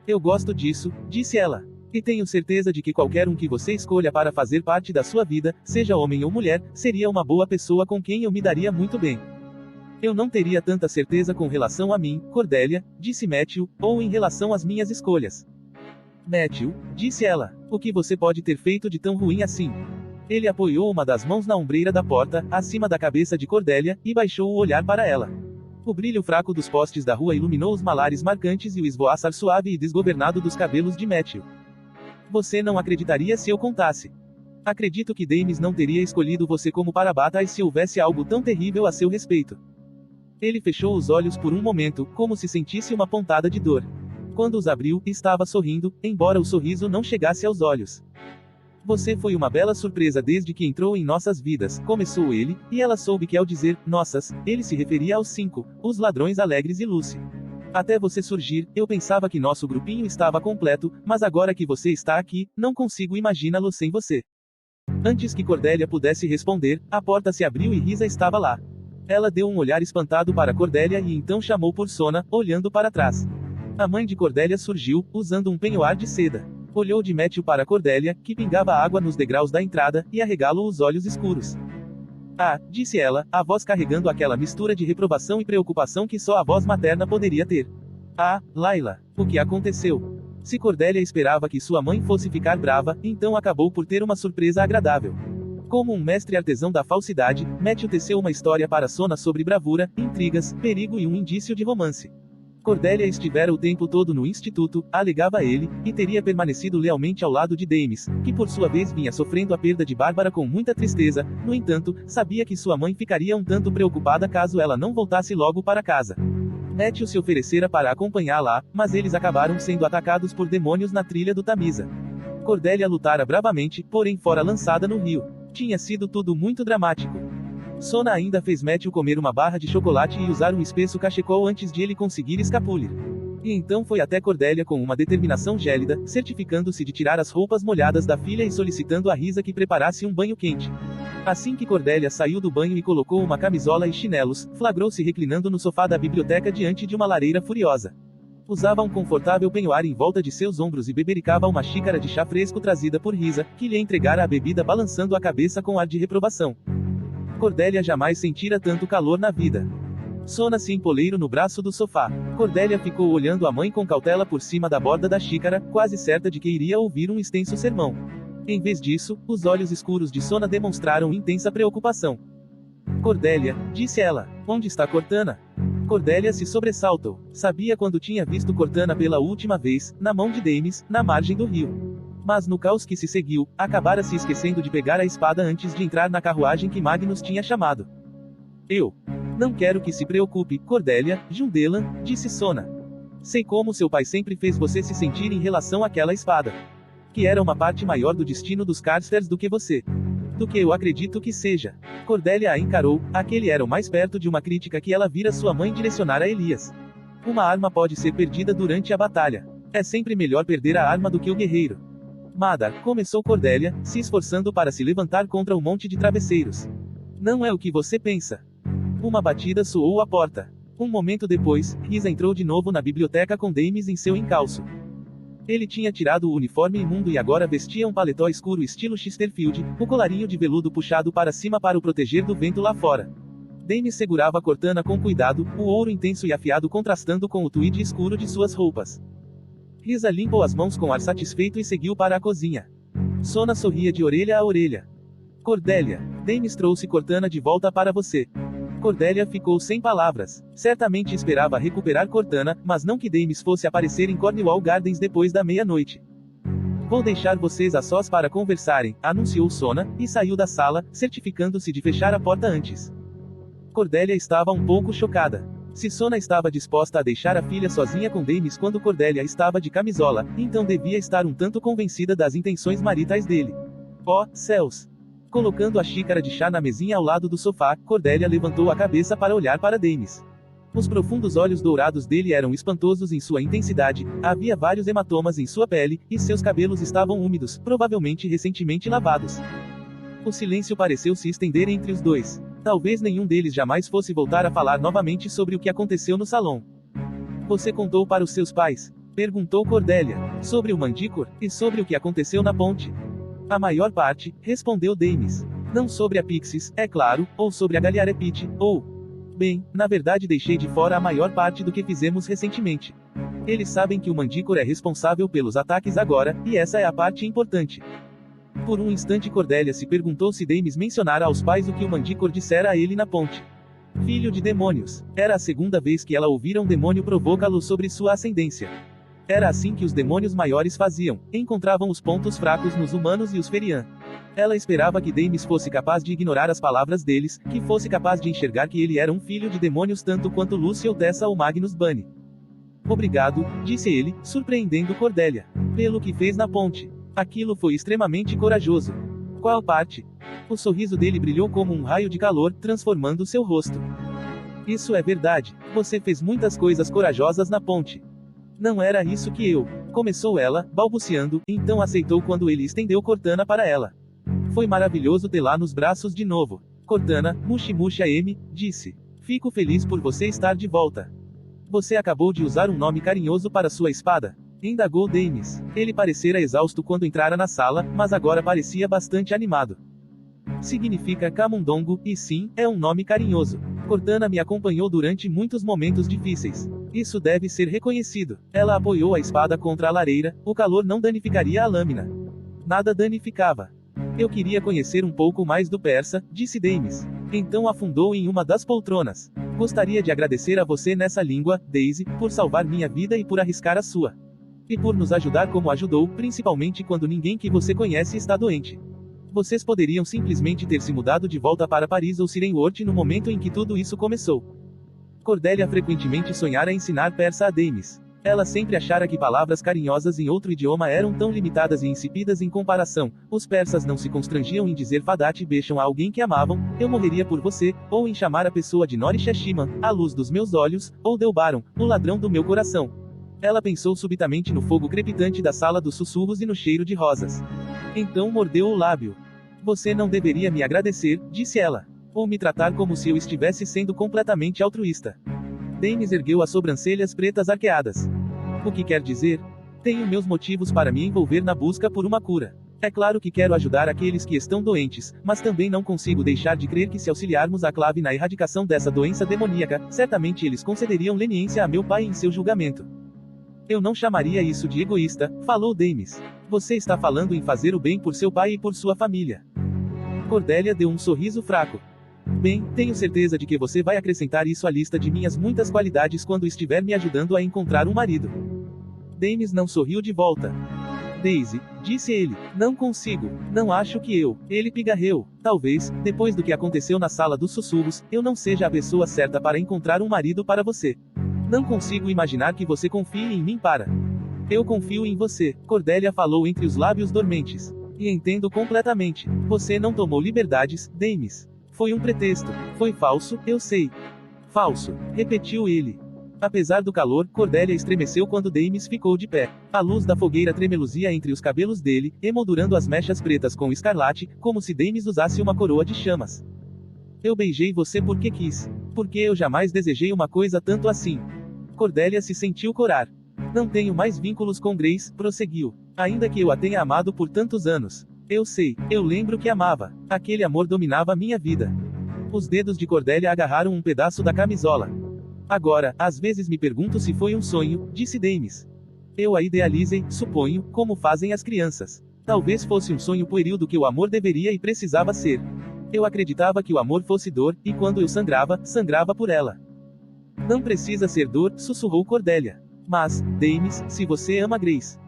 Eu gosto disso, disse ela. E tenho certeza de que qualquer um que você escolha para fazer parte da sua vida, seja homem ou mulher, seria uma boa pessoa com quem eu me daria muito bem. Eu não teria tanta certeza com relação a mim, Cordelia, disse Matthew, ou em relação às minhas escolhas. Matthew, disse ela, o que você pode ter feito de tão ruim assim? Ele apoiou uma das mãos na ombreira da porta, acima da cabeça de Cordelia, e baixou o olhar para ela. O brilho fraco dos postes da rua iluminou os malares marcantes e o esvoaçar suave e desgovernado dos cabelos de Matthew. Você não acreditaria se eu contasse. Acredito que Dames não teria escolhido você como para-batas se houvesse algo tão terrível a seu respeito. Ele fechou os olhos por um momento, como se sentisse uma pontada de dor. Quando os abriu, estava sorrindo, embora o sorriso não chegasse aos olhos. Você foi uma bela surpresa desde que entrou em nossas vidas, começou ele, e ela soube que ao dizer, nossas, ele se referia aos 5, os ladrões alegres e Lucy. Até você surgir, eu pensava que nosso grupinho estava completo, mas agora que você está aqui, não consigo imaginá-lo sem você. Antes que Cordelia pudesse responder, a porta se abriu e Risa estava lá. Ela deu um olhar espantado para Cordelia e então chamou por Sona, olhando para trás. A mãe de Cordelia surgiu, usando um penhoar de seda. Olhou de Matthew para Cordelia, que pingava água nos degraus da entrada, e arregalou os olhos escuros. Ah, disse ela, a voz carregando aquela mistura de reprovação e preocupação que só a voz materna poderia ter. Ah, Layla, o que aconteceu? Se Cordelia esperava que sua mãe fosse ficar brava, então acabou por ter uma surpresa agradável. Como um mestre artesão da falsidade, Matthew teceu uma história para Sona sobre bravura, intrigas, perigo e um indício de romance. Cordelia estivera o tempo todo no instituto, alegava ele, e teria permanecido lealmente ao lado de Dames, que por sua vez vinha sofrendo a perda de Bárbara com muita tristeza, no entanto, sabia que sua mãe ficaria um tanto preocupada caso ela não voltasse logo para casa. Matthew se oferecera para acompanhá-la, mas eles acabaram sendo atacados por demônios na trilha do Tamisa. Cordelia lutara bravamente, porém fora lançada no rio. Tinha sido tudo muito dramático. Sona ainda fez Matthew comer uma barra de chocolate e usar um espesso cachecol antes de ele conseguir escapulir. E então foi até Cordelia com uma determinação gélida, certificando-se de tirar as roupas molhadas da filha e solicitando a Risa que preparasse um banho quente. Assim que Cordelia saiu do banho e colocou uma camisola e chinelos, flagrou-se reclinando no sofá da biblioteca diante de uma lareira furiosa. Usava um confortável penhoar em volta de seus ombros e bebericava uma xícara de chá fresco trazida por Risa, que lhe entregara a bebida balançando a cabeça com ar de reprovação. Cordelia jamais sentira tanto calor na vida. Sona se empoleiro no braço do sofá. Cordelia ficou olhando a mãe com cautela por cima da borda da xícara, quase certa de que iria ouvir um extenso sermão. Em vez disso, os olhos escuros de Sona demonstraram intensa preocupação. Cordelia, disse ela, onde está Cortana? Cordelia se sobressaltou. Sabia quando tinha visto Cortana pela última vez, na mão de Dames, na margem do rio. Mas no caos que se seguiu, acabara se esquecendo de pegar a espada antes de entrar na carruagem que Magnus tinha chamado. Eu não quero que se preocupe, Cordelia, Jundelan, disse Sona. Sei como seu pai sempre fez você se sentir em relação àquela espada. Que era uma parte maior do destino dos Carsters do que você. Do que eu acredito que seja. Cordelia a encarou, aquele era o mais perto de uma crítica que ela vira sua mãe direcionar a Elias. Uma arma pode ser perdida durante a batalha. É sempre melhor perder a arma do que o guerreiro. Madar, começou Cordelia, se esforçando para se levantar contra um monte de travesseiros. Não é o que você pensa. Uma batida soou à porta. Um momento depois, Risa entrou de novo na biblioteca com Dames em seu encalço. Ele tinha tirado o uniforme imundo e agora vestia um paletó escuro estilo Chesterfield, o colarinho de veludo puxado para cima para o proteger do vento lá fora. Dames segurava a Cortana com cuidado, o ouro intenso e afiado contrastando com o tweed escuro de suas roupas. Risa limpou as mãos com ar satisfeito e seguiu para a cozinha. Sona sorria de orelha a orelha. Cordelia, Dames trouxe Cortana de volta para você. Cordelia ficou sem palavras. Certamente esperava recuperar Cortana, mas não que Dames fosse aparecer em Cornwall Gardens depois da meia-noite. Vou deixar vocês a sós para conversarem, anunciou Sona, e saiu da sala, certificando-se de fechar a porta antes. Cordélia estava um pouco chocada. Se Sona estava disposta a deixar a filha sozinha com Damis quando Cordélia estava de camisola, então devia estar um tanto convencida das intenções maritais dele. Oh, céus! Colocando a xícara de chá na mesinha ao lado do sofá, Cordélia levantou a cabeça para olhar para Damis. Os profundos olhos dourados dele eram espantosos em sua intensidade, havia vários hematomas em sua pele, e seus cabelos estavam úmidos, provavelmente recentemente lavados. O silêncio pareceu se estender entre os dois. Talvez nenhum deles jamais fosse voltar a falar novamente sobre o que aconteceu no salão. Você contou para os seus pais? Perguntou Cordélia. Sobre o Mantícore, e sobre o que aconteceu na ponte? A maior parte, respondeu Damis. Não sobre a Pixis, é claro, ou sobre a Galliarepite, ou... Bem, na verdade deixei de fora a maior parte do que fizemos recentemente. Eles sabem que o Mantícore é responsável pelos ataques agora, e essa é a parte importante. Por um instante Cordélia se perguntou se Damis mencionara aos pais o que o Mantícore dissera a ele na ponte. Filho de demônios. Era a segunda vez que ela ouvira um demônio provocá-lo sobre sua ascendência. Era assim que os demônios maiores faziam, encontravam os pontos fracos nos humanos e os feriam. Ela esperava que Damis fosse capaz de ignorar as palavras deles, que fosse capaz de enxergar que ele era um filho de demônios tanto quanto Lúcia ou Tessa ou Magnus Bunny. Obrigado, disse ele, surpreendendo Cordélia. Pelo que fez na ponte. Aquilo foi extremamente corajoso. Qual parte? O sorriso dele brilhou como um raio de calor, transformando seu rosto. Isso é verdade. Você fez muitas coisas corajosas na ponte. Não era isso que eu... Começou ela, balbuciando, então aceitou quando ele estendeu Cortana para ela. Foi maravilhoso tê-la nos braços de novo. Cortana, Mushimusha M, disse. Fico feliz por você estar de volta. Você acabou de usar um nome carinhoso para sua espada? Indagou Damis. Ele parecera exausto quando entrara na sala, mas agora parecia bastante animado. Significa Camundongo, e sim, é um nome carinhoso. Cortana me acompanhou durante muitos momentos difíceis. Isso deve ser reconhecido. Ela apoiou a espada contra a lareira, o calor não danificaria a lâmina. Nada danificava. Eu queria conhecer um pouco mais do persa, disse Damis. Então afundou em uma das poltronas. Gostaria de agradecer a você nessa língua, Daisy, por salvar minha vida e por arriscar a sua. E por nos ajudar como ajudou, principalmente quando ninguém que você conhece está doente. Vocês poderiam simplesmente ter se mudado de volta para Paris ou Sirenworth no momento em que tudo isso começou. Cordélia frequentemente sonhara ensinar persa a Damis. Ela sempre achara que palavras carinhosas em outro idioma eram tão limitadas e insípidas em comparação. Os persas não se constrangiam em dizer Fadat Becham a alguém que amavam, eu morreria por você, ou em chamar a pessoa de Nori Sheshiman, a luz dos meus olhos, ou Delbaron, o ladrão do meu coração. Ela pensou subitamente no fogo crepitante da sala dos sussurros e no cheiro de rosas. Então mordeu o lábio. Você não deveria me agradecer, disse ela. Ou me tratar como se eu estivesse sendo completamente altruísta. Damis ergueu as sobrancelhas pretas arqueadas. O que quer dizer? Tenho meus motivos para me envolver na busca por uma cura. É claro que quero ajudar aqueles que estão doentes, mas também não consigo deixar de crer que se auxiliarmos a clave na erradicação dessa doença demoníaca, certamente eles concederiam leniência a meu pai em seu julgamento. Eu não chamaria isso de egoísta, falou Damis. Você está falando em fazer o bem por seu pai e por sua família. Cordélia deu um sorriso fraco. Bem, tenho certeza de que você vai acrescentar isso à lista de minhas muitas qualidades quando estiver me ajudando a encontrar um marido. Damis não sorriu de volta. Daisy, disse ele, não consigo, não acho que eu. Ele pigarreou. Talvez, depois do que aconteceu na sala dos sussurros, eu não seja a pessoa certa para encontrar um marido para você. Não consigo imaginar que você confie em mim para. Eu confio em você, Cordélia falou entre os lábios dormentes. E entendo completamente. Você não tomou liberdades, Damis. Foi um pretexto. Foi falso, eu sei. Falso, repetiu ele. Apesar do calor, Cordélia estremeceu quando Damis ficou de pé. A luz da fogueira tremeluzia entre os cabelos dele, emoldurando as mechas pretas com escarlate, como se Damis usasse uma coroa de chamas. Eu beijei você porque quis. Porque eu jamais desejei uma coisa tanto assim. Cordélia se sentiu corar. Não tenho mais vínculos com Grace, prosseguiu. Ainda que eu a tenha amado por tantos anos. Eu sei, eu lembro que amava. Aquele amor dominava minha vida. Os dedos de Cordélia agarraram um pedaço da camisola. Agora, às vezes me pergunto se foi um sonho, disse Damis. Eu a idealizei, suponho, como fazem as crianças. Talvez fosse um sonho pueril do que o amor deveria e precisava ser. Eu acreditava que o amor fosse dor, e quando eu sangrava, sangrava por ela. Não precisa ser dor, sussurrou Cordélia. Mas, Damis, se você ama Grace.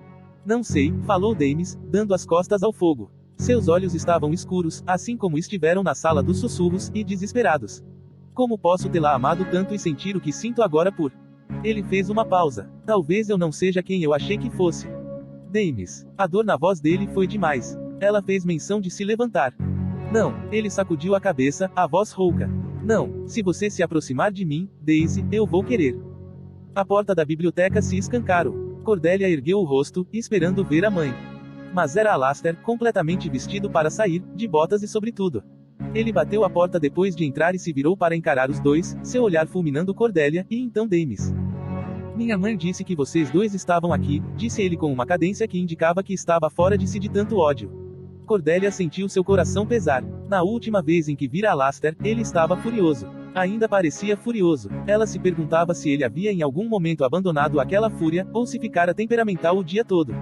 Não sei, falou Damis, dando as costas ao fogo. Seus olhos estavam escuros, assim como estiveram na sala dos sussurros, e desesperados. Como posso tê-la amado tanto e sentir o que sinto agora por... Ele fez uma pausa. Talvez eu não seja quem eu achei que fosse. Damis. A dor na voz dele foi demais. Ela fez menção de se levantar. Não, ele sacudiu a cabeça, a voz rouca. Não, se você se aproximar de mim, Daisy, eu vou querer. A porta da biblioteca se escancarou. Cordelia ergueu o rosto, esperando ver a mãe. Mas era Alastair, completamente vestido para sair, de botas e sobretudo. Ele bateu a porta depois de entrar e se virou para encarar os dois, seu olhar fulminando Cordelia, e então Damis. Minha mãe disse que vocês dois estavam aqui, disse ele com uma cadência que indicava que estava fora de si de tanto ódio. Cordelia sentiu seu coração pesar. Na última vez em que vira Alastair, ele estava furioso. Ainda parecia furioso. Ela se perguntava se ele havia em algum momento abandonado aquela fúria, ou se ficara temperamental o dia todo.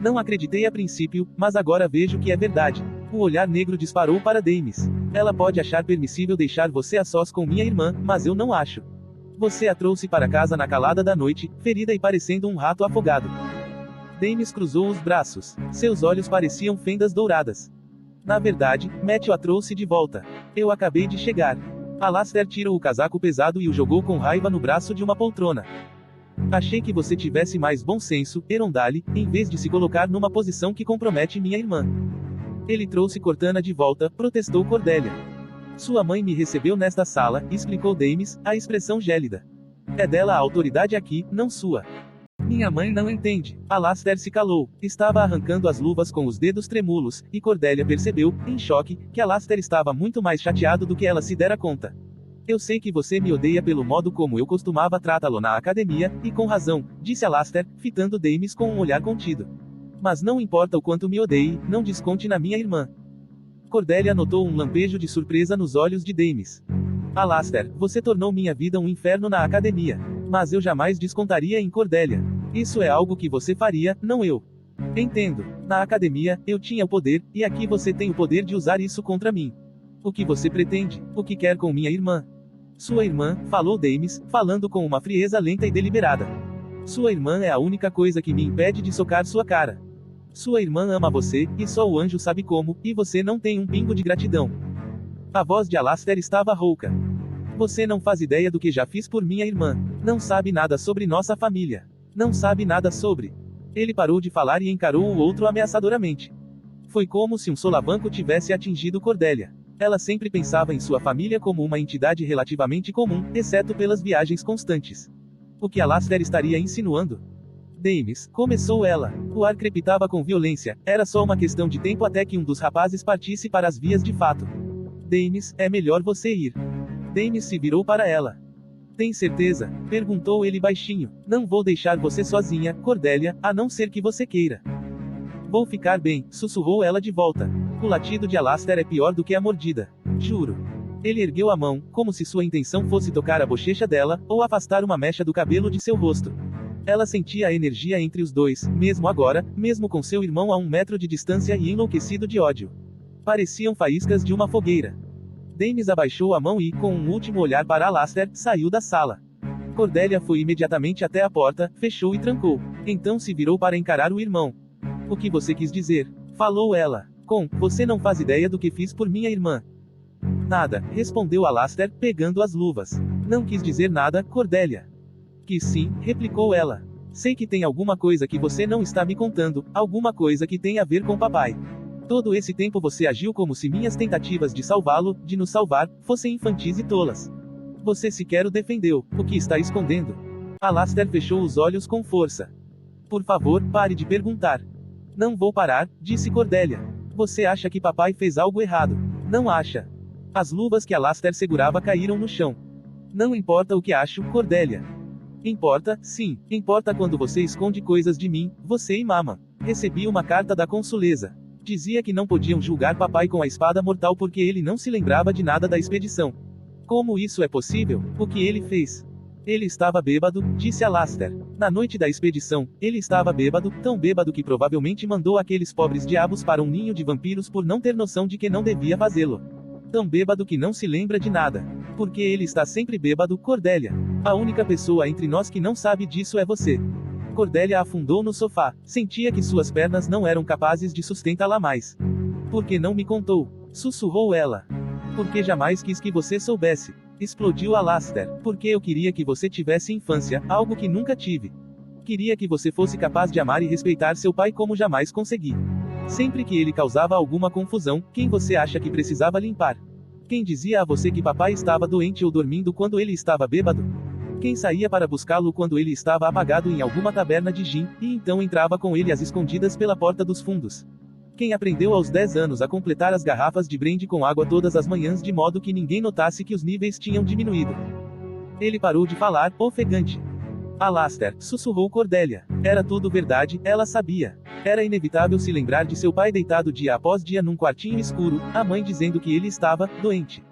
Não acreditei a princípio, mas agora vejo que é verdade. O olhar negro disparou para Damis. Ela pode achar permissível deixar você a sós com minha irmã, mas eu não acho. Você a trouxe para casa na calada da noite, ferida e parecendo um rato afogado. Damis cruzou os braços. Seus olhos pareciam fendas douradas. Na verdade, Matthew a trouxe de volta. Eu acabei de chegar. Alastair tirou o casaco pesado e o jogou com raiva no braço de uma poltrona. Achei que você tivesse mais bom senso, Erondale, em vez de se colocar numa posição que compromete minha irmã. Ele trouxe Cortana de volta, protestou Cordelia. Sua mãe me recebeu nesta sala, explicou Damis, a expressão gélida. É dela a autoridade aqui, não sua. Minha mãe não entende. Alastair se calou. Estava arrancando as luvas com os dedos trêmulos, e Cordelia percebeu, em choque, que Alastair estava muito mais chateado do que ela se dera conta. Eu sei que você me odeia pelo modo como eu costumava tratá-lo na academia, e com razão, disse Alastair, fitando Damis com um olhar contido. Mas não importa o quanto me odeie, não desconte na minha irmã. Cordelia notou um lampejo de surpresa nos olhos de Damis. Alastair, você tornou minha vida um inferno na academia. Mas eu jamais descontaria em Cordelia. Isso é algo que você faria, não eu. Entendo. Na academia, eu tinha o poder, e aqui você tem o poder de usar isso contra mim. O que você pretende? O que quer com minha irmã? Sua irmã, falou Damis, falando com uma frieza lenta e deliberada. Sua irmã é a única coisa que me impede de socar sua cara. Sua irmã ama você, e só o anjo sabe como, e você não tem um pingo de gratidão. A voz de Alastair estava rouca. Você não faz ideia do que já fiz por minha irmã. Não sabe nada sobre nossa família. Não sabe nada sobre. Ele parou de falar e encarou o outro ameaçadoramente. Foi como se um solavanco tivesse atingido Cordelia. Ela sempre pensava em sua família como uma entidade relativamente comum, exceto pelas viagens constantes. O que Alastair estaria insinuando? Damis, começou ela. O ar crepitava com violência. Era só uma questão de tempo até que um dos rapazes partisse para as vias de fato. Damis, é melhor você ir. Damis se virou para ela. Tem certeza? Perguntou ele baixinho. Não vou deixar você sozinha, Cordelia, a não ser que você queira. Vou ficar bem, sussurrou ela de volta. O latido de Alastair é pior do que a mordida. Juro. Ele ergueu a mão, como se sua intenção fosse tocar a bochecha dela, ou afastar uma mecha do cabelo de seu rosto. Ela sentia a energia entre os dois, mesmo agora, mesmo com seu irmão a 1 metro de distância e enlouquecido de ódio. Pareciam faíscas de uma fogueira. Damis abaixou a mão e, com um último olhar para Alastair, saiu da sala. Cordelia foi imediatamente até a porta, fechou e trancou. Então se virou para encarar o irmão. O que você quis dizer? Falou ela. Você não faz ideia do que fiz por minha irmã. Nada, respondeu Alastair, pegando as luvas. Não quis dizer nada, Cordelia. Que sim, replicou ela. Sei que tem alguma coisa que você não está me contando, alguma coisa que tem a ver com papai. Todo esse tempo você agiu como se minhas tentativas de salvá-lo, de nos salvar, fossem infantis e tolas. Você sequer o defendeu. O que está escondendo? Alastair fechou os olhos com força. Por favor, pare de perguntar. Não vou parar, disse Cordelia. Você acha que papai fez algo errado? Não acha. As luvas que Alastair segurava caíram no chão. Não importa o que acho, Cordelia. Importa, sim, importa quando você esconde coisas de mim, você e Mama. Recebi uma carta da consuleza. Dizia que não podiam julgar papai com a espada mortal porque ele não se lembrava de nada da expedição. Como isso é possível? O que ele fez? Ele estava bêbado, disse Alastair. Na noite da expedição, ele estava bêbado, tão bêbado que provavelmente mandou aqueles pobres diabos para um ninho de vampiros por não ter noção de que não devia fazê-lo. Tão bêbado que não se lembra de nada. Porque ele está sempre bêbado, Cordelia. A única pessoa entre nós que não sabe disso é você. Cordélia afundou no sofá. Sentia que suas pernas não eram capazes de sustentá-la mais. Por que não me contou? Sussurrou ela. Porque jamais quis que você soubesse. Explodiu Alastair. Porque eu queria que você tivesse infância, algo que nunca tive. Queria que você fosse capaz de amar e respeitar seu pai como jamais consegui. Sempre que ele causava alguma confusão, quem você acha que precisava limpar? Quem dizia a você que papai estava doente ou dormindo quando ele estava bêbado? Quem saía para buscá-lo quando ele estava apagado em alguma taberna de gin, e então entrava com ele às escondidas pela porta dos fundos? Quem aprendeu aos 10 anos a completar as garrafas de brandy com água todas as manhãs de modo que ninguém notasse que os níveis tinham diminuído? Ele parou de falar, ofegante. Alastair, sussurrou Cordélia. Era tudo verdade, ela sabia. Era inevitável se lembrar de seu pai deitado dia após dia num quartinho escuro, a mãe dizendo que ele estava doente.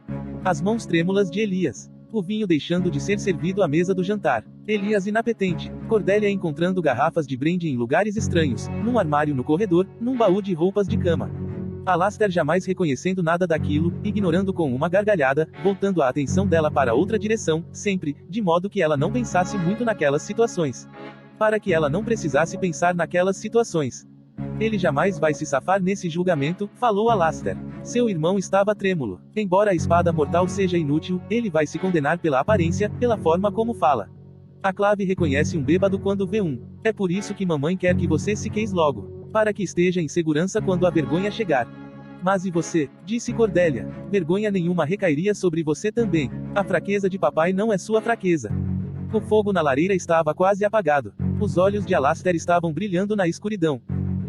As mãos trêmulas de Elias. O vinho deixando de ser servido à mesa do jantar. Elias inapetente. Cordélia encontrando garrafas de brandy em lugares estranhos, num armário no corredor, num baú de roupas de cama. Alastair jamais reconhecendo nada daquilo, ignorando com uma gargalhada, voltando a atenção dela para outra direção, sempre, de modo que ela não pensasse muito naquelas situações. Para que ela não precisasse pensar naquelas situações. Ele jamais vai se safar nesse julgamento, falou Alastair. Seu irmão estava trêmulo. Embora a espada mortal seja inútil, ele vai se condenar pela aparência, pela forma como fala. A Clave reconhece um bêbado quando vê um. É por isso que mamãe quer que você se queis logo. Para que esteja em segurança quando a vergonha chegar. Mas e você? Disse Cordélia. Vergonha nenhuma recairia sobre você também. A fraqueza de papai não é sua fraqueza. O fogo na lareira estava quase apagado. Os olhos de Alastair estavam brilhando na escuridão.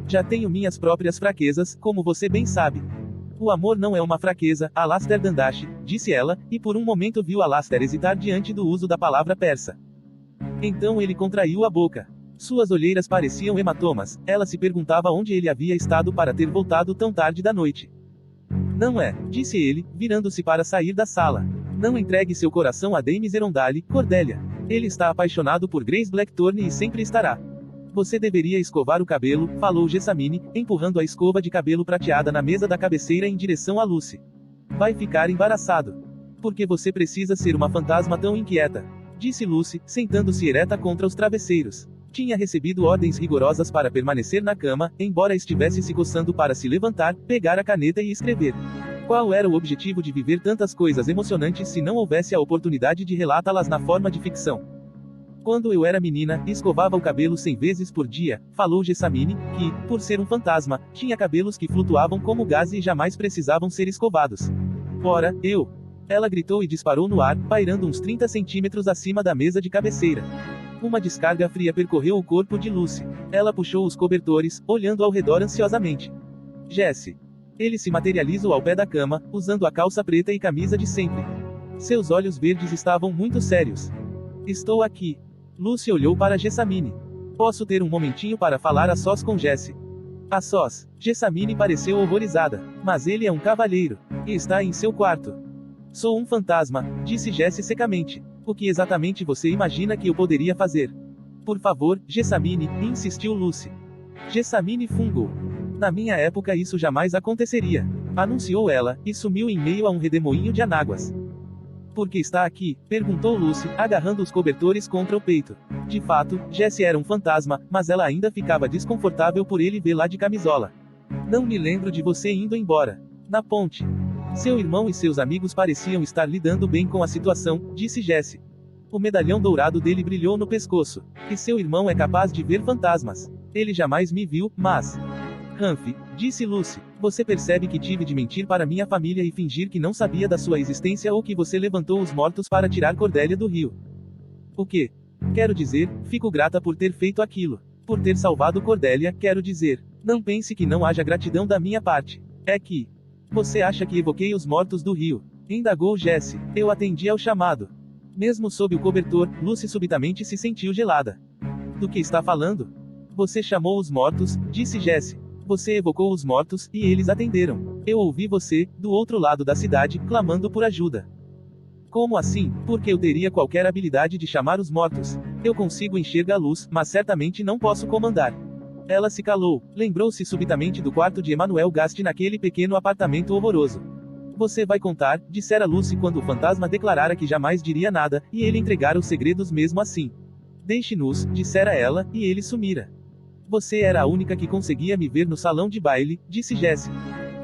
Já tenho minhas próprias fraquezas, como você bem sabe. O amor não é uma fraqueza, Alastair Dandashi, disse ela, e por um momento viu Alastair hesitar diante do uso da palavra persa. Então ele contraiu a boca. Suas olheiras pareciam hematomas, ela se perguntava onde ele havia estado para ter voltado tão tarde da noite. Não é, disse ele, virando-se para sair da sala. Não entregue seu coração a Dame Zerondale, Cordélia. Ele está apaixonado por Grace Blackthorne e sempre estará. Você deveria escovar o cabelo, falou Jessamine, empurrando a escova de cabelo prateada na mesa da cabeceira em direção a Lucy. Vai ficar embaraçado. Porque você precisa ser uma fantasma tão inquieta, disse Lucy, sentando-se ereta contra os travesseiros. Tinha recebido ordens rigorosas para permanecer na cama, embora estivesse se coçando para se levantar, pegar a caneta e escrever. Qual era o objetivo de viver tantas coisas emocionantes se não houvesse a oportunidade de relatá-las na forma de ficção? Quando eu era menina, escovava o cabelo 100 vezes por dia, falou Jessamine, que, por ser um fantasma, tinha cabelos que flutuavam como gás e jamais precisavam ser escovados. Ora, eu. Ela gritou e disparou no ar, pairando uns 30 centímetros acima da mesa de cabeceira. Uma descarga fria percorreu o corpo de Lucy. Ela puxou os cobertores, olhando ao redor ansiosamente. Jesse. Ele se materializou ao pé da cama, usando a calça preta e camisa de sempre. Seus olhos verdes estavam muito sérios. Estou aqui. Lucy olhou para Jessamine. Posso ter um momentinho para falar a sós com Jesse? A sós. Jessamine pareceu horrorizada. Mas ele é um cavalheiro. E está em seu quarto. Sou um fantasma, disse Jesse secamente. O que exatamente você imagina que eu poderia fazer? Por favor, Jessamine, insistiu Lucy. Jessamine fungou. Na minha época isso jamais aconteceria. Anunciou ela, e sumiu em meio a um redemoinho de anáguas. Por que está aqui? Perguntou Lucy, agarrando os cobertores contra o peito. De fato, Jesse era um fantasma, mas ela ainda ficava desconfortável por ele vê-la de camisola. Não me lembro de você indo embora. Na ponte. Seu irmão e seus amigos pareciam estar lidando bem com a situação, disse Jesse. O medalhão dourado dele brilhou no pescoço. E seu irmão é capaz de ver fantasmas. Ele jamais me viu, mas... Humph, disse Lucy, você percebe que tive de mentir para minha família e fingir que não sabia da sua existência ou que você levantou os mortos para tirar Cordélia do rio. O quê? Quero dizer, fico grata por ter feito aquilo. Por ter salvado Cordélia, quero dizer. Não pense que não haja gratidão da minha parte. É que... Você acha que evoquei os mortos do rio? Indagou Jesse. Eu atendi ao chamado. Mesmo sob o cobertor, Lucy subitamente se sentiu gelada. Do que está falando? Você chamou os mortos, disse Jesse. Você evocou os mortos, e eles atenderam. Eu ouvi você, do outro lado da cidade, clamando por ajuda. Como assim? Porque eu teria qualquer habilidade de chamar os mortos. Eu consigo enxergar a luz, mas certamente não posso comandar. Ela se calou. Lembrou-se subitamente do quarto de Emmanuel Gast naquele pequeno apartamento horroroso. Você vai contar, dissera Lucy quando o fantasma declarara que jamais diria nada, e ele entregara os segredos mesmo assim. Deixe-nos, dissera ela, e ele sumira. Você era a única que conseguia me ver no salão de baile, disse Jessie.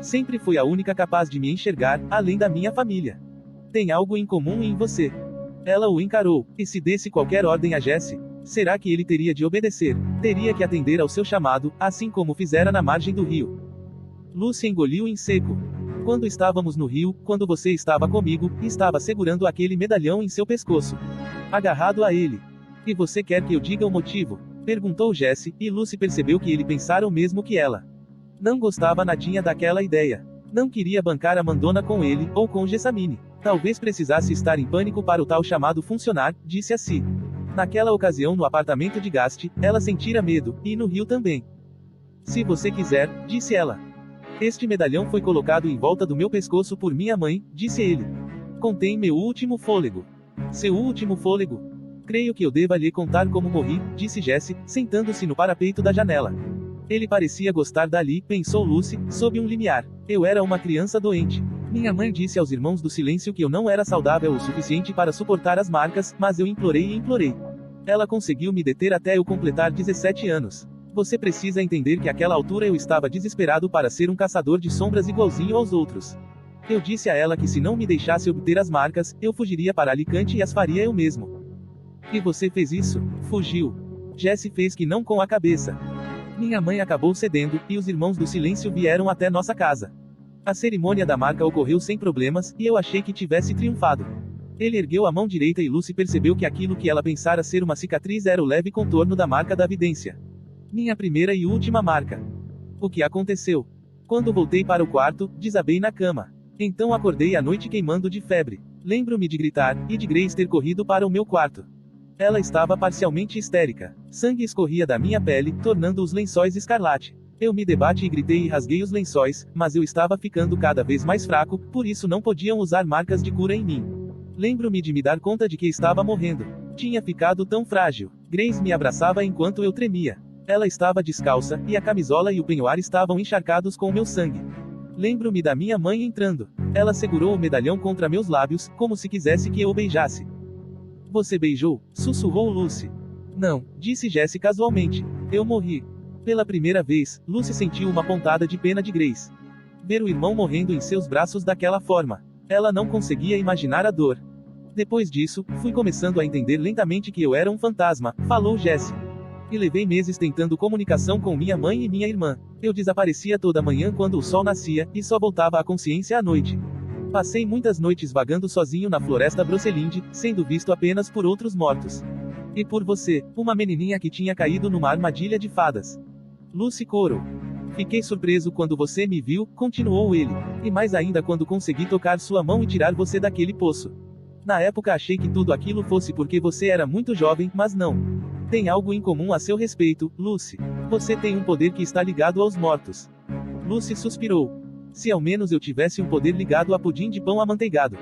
Sempre foi a única capaz de me enxergar, além da minha família. Tem algo em comum em você. Ela o encarou, e se desse qualquer ordem a Jessie, será que ele teria de obedecer? Teria que atender ao seu chamado, assim como fizera na margem do rio. Lucy engoliu em seco. Quando estávamos no rio, quando você estava comigo, estava segurando aquele medalhão em seu pescoço. Agarrado a ele. E você quer que eu diga o motivo? Perguntou Jessie, e Lucy percebeu que ele pensara o mesmo que ela. Não gostava nadinha daquela ideia. Não queria bancar a Mandona com ele, ou com Jessamine. Talvez precisasse estar em pânico para o tal chamado funcionar, disse a si. Naquela ocasião no apartamento de Gast, ela sentira medo, e no rio também. Se você quiser, disse ela. Este medalhão foi colocado em volta do meu pescoço por minha mãe, disse ele. Contém meu último fôlego. Seu último fôlego? Creio que eu deva lhe contar como morri, disse Jessie, sentando-se no parapeito da janela. Ele parecia gostar dali, pensou Lucy, sob um limiar. Eu era uma criança doente. Minha mãe disse aos irmãos do silêncio que eu não era saudável o suficiente para suportar as marcas, mas eu implorei e implorei. Ela conseguiu me deter até eu completar 17 anos. Você precisa entender que àquela altura eu estava desesperado para ser um caçador de sombras igualzinho aos outros. Eu disse a ela que se não me deixasse obter as marcas, eu fugiria para Alicante e as faria eu mesmo. E você fez isso? Fugiu. Jessie fez que não com a cabeça. Minha mãe acabou cedendo, e os irmãos do silêncio vieram até nossa casa. A cerimônia da marca ocorreu sem problemas, e eu achei que tivesse triunfado. Ele ergueu a mão direita e Lucy percebeu que aquilo que ela pensara ser uma cicatriz era o leve contorno da marca da vidência. Minha primeira e última marca. O que aconteceu? Quando voltei para o quarto, desabei na cama. Então acordei à noite queimando de febre. Lembro-me de gritar, e de Grace ter corrido para o meu quarto. Ela estava parcialmente histérica. Sangue escorria da minha pele, tornando os lençóis escarlate. Eu me debati e gritei e rasguei os lençóis, mas eu estava ficando cada vez mais fraco, por isso não podiam usar marcas de cura em mim. Lembro-me de me dar conta de que estava morrendo. Tinha ficado tão frágil. Grace me abraçava enquanto eu tremia. Ela estava descalça, e a camisola e o penhoar estavam encharcados com meu sangue. Lembro-me da minha mãe entrando. Ela segurou o medalhão contra meus lábios, como se quisesse que eu o beijasse. Você beijou? Sussurrou Lucy. Não, disse Jessie casualmente. Eu morri. Pela primeira vez, Lucy sentiu uma pontada de pena de Grace. Ver o irmão morrendo em seus braços daquela forma. Ela não conseguia imaginar a dor. Depois disso, fui começando a entender lentamente que eu era um fantasma, falou Jessie. E levei meses tentando comunicação com minha mãe e minha irmã. Eu desaparecia toda manhã quando o sol nascia, e só voltava à consciência à noite. Passei muitas noites vagando sozinho na floresta Broceliande, sendo visto apenas por outros mortos. E por você, uma menininha que tinha caído numa armadilha de fadas. Lucy corou. Fiquei surpreso quando você me viu, continuou ele. E mais ainda quando consegui tocar sua mão e tirar você daquele poço. Na época achei que tudo aquilo fosse porque você era muito jovem, mas não. Tem algo em comum a seu respeito, Lucy. Você tem um poder que está ligado aos mortos. Lucy suspirou. Se ao menos eu tivesse um poder ligado a pudim de pão amanteigado.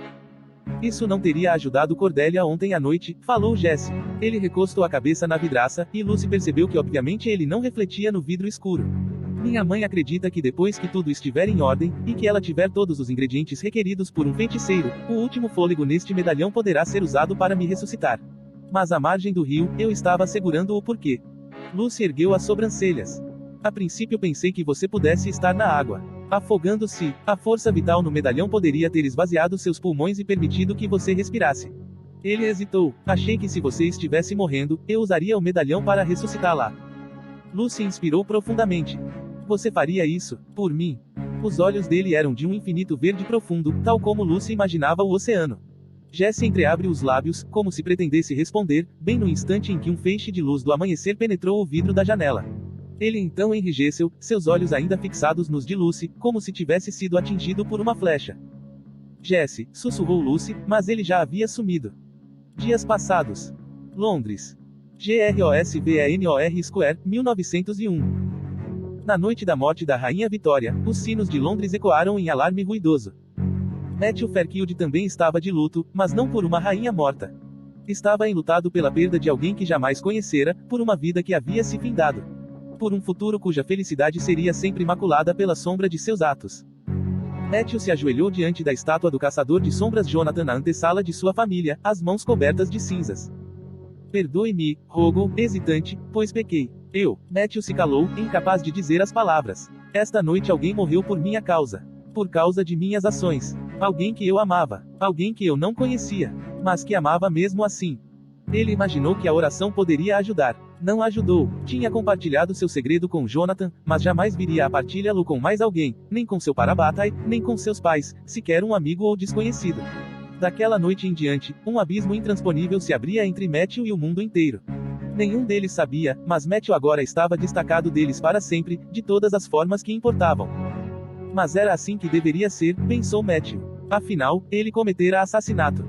Isso não teria ajudado Cordélia ontem à noite, falou Jessie. Ele recostou a cabeça na vidraça, e Lucy percebeu que obviamente ele não refletia no vidro escuro. Minha mãe acredita que depois que tudo estiver em ordem, e que ela tiver todos os ingredientes requeridos por um feiticeiro, o último fôlego neste medalhão poderá ser usado para me ressuscitar. Mas à margem do rio, eu estava segurando-o porque. Lucy ergueu as sobrancelhas. A princípio pensei que você pudesse estar na água. Afogando-se, a força vital no medalhão poderia ter esvaziado seus pulmões e permitido que você respirasse. Ele hesitou. Achei que se você estivesse morrendo, eu usaria o medalhão para ressuscitá-la. Lucy inspirou profundamente. Você faria isso, por mim? Os olhos dele eram de um infinito verde profundo, tal como Lucy imaginava o oceano. Jessie entreabre os lábios, como se pretendesse responder, bem no instante em que um feixe de luz do amanhecer penetrou o vidro da janela. Ele então enrijeceu, seus olhos ainda fixados nos de Lucy, como se tivesse sido atingido por uma flecha. Jessie, sussurrou Lucy, mas ele já havia sumido. Dias passados. Londres. GROSVENOR Square, 1901. Na noite da morte da Rainha Vitória, os sinos de Londres ecoaram em alarme ruidoso. Matthew Fairfield também estava de luto, mas não por uma rainha morta. Estava enlutado pela perda de alguém que jamais conhecera, por uma vida que havia se findado. Por um futuro cuja felicidade seria sempre maculada pela sombra de seus atos. Matthew se ajoelhou diante da estátua do caçador de sombras Jonathan na antessala de sua família, as mãos cobertas de cinzas. Perdoe-me, rogo, hesitante, pois pequei. Matthew se calou, incapaz de dizer as palavras. Esta noite alguém morreu por minha causa. Por causa de minhas ações. Alguém que eu amava. Alguém que eu não conhecia. Mas que amava mesmo assim. Ele imaginou que a oração poderia ajudar. Não ajudou. Tinha compartilhado seu segredo com Jonathan, mas jamais viria a partilhá-lo com mais alguém, nem com seu Parabatai, nem com seus pais, sequer um amigo ou desconhecido. Daquela noite em diante, um abismo intransponível se abria entre Matthew e o mundo inteiro. Nenhum deles sabia, mas Matthew agora estava destacado deles para sempre, de todas as formas que importavam. Mas era assim que deveria ser, pensou Matthew. Afinal, ele cometera assassinato.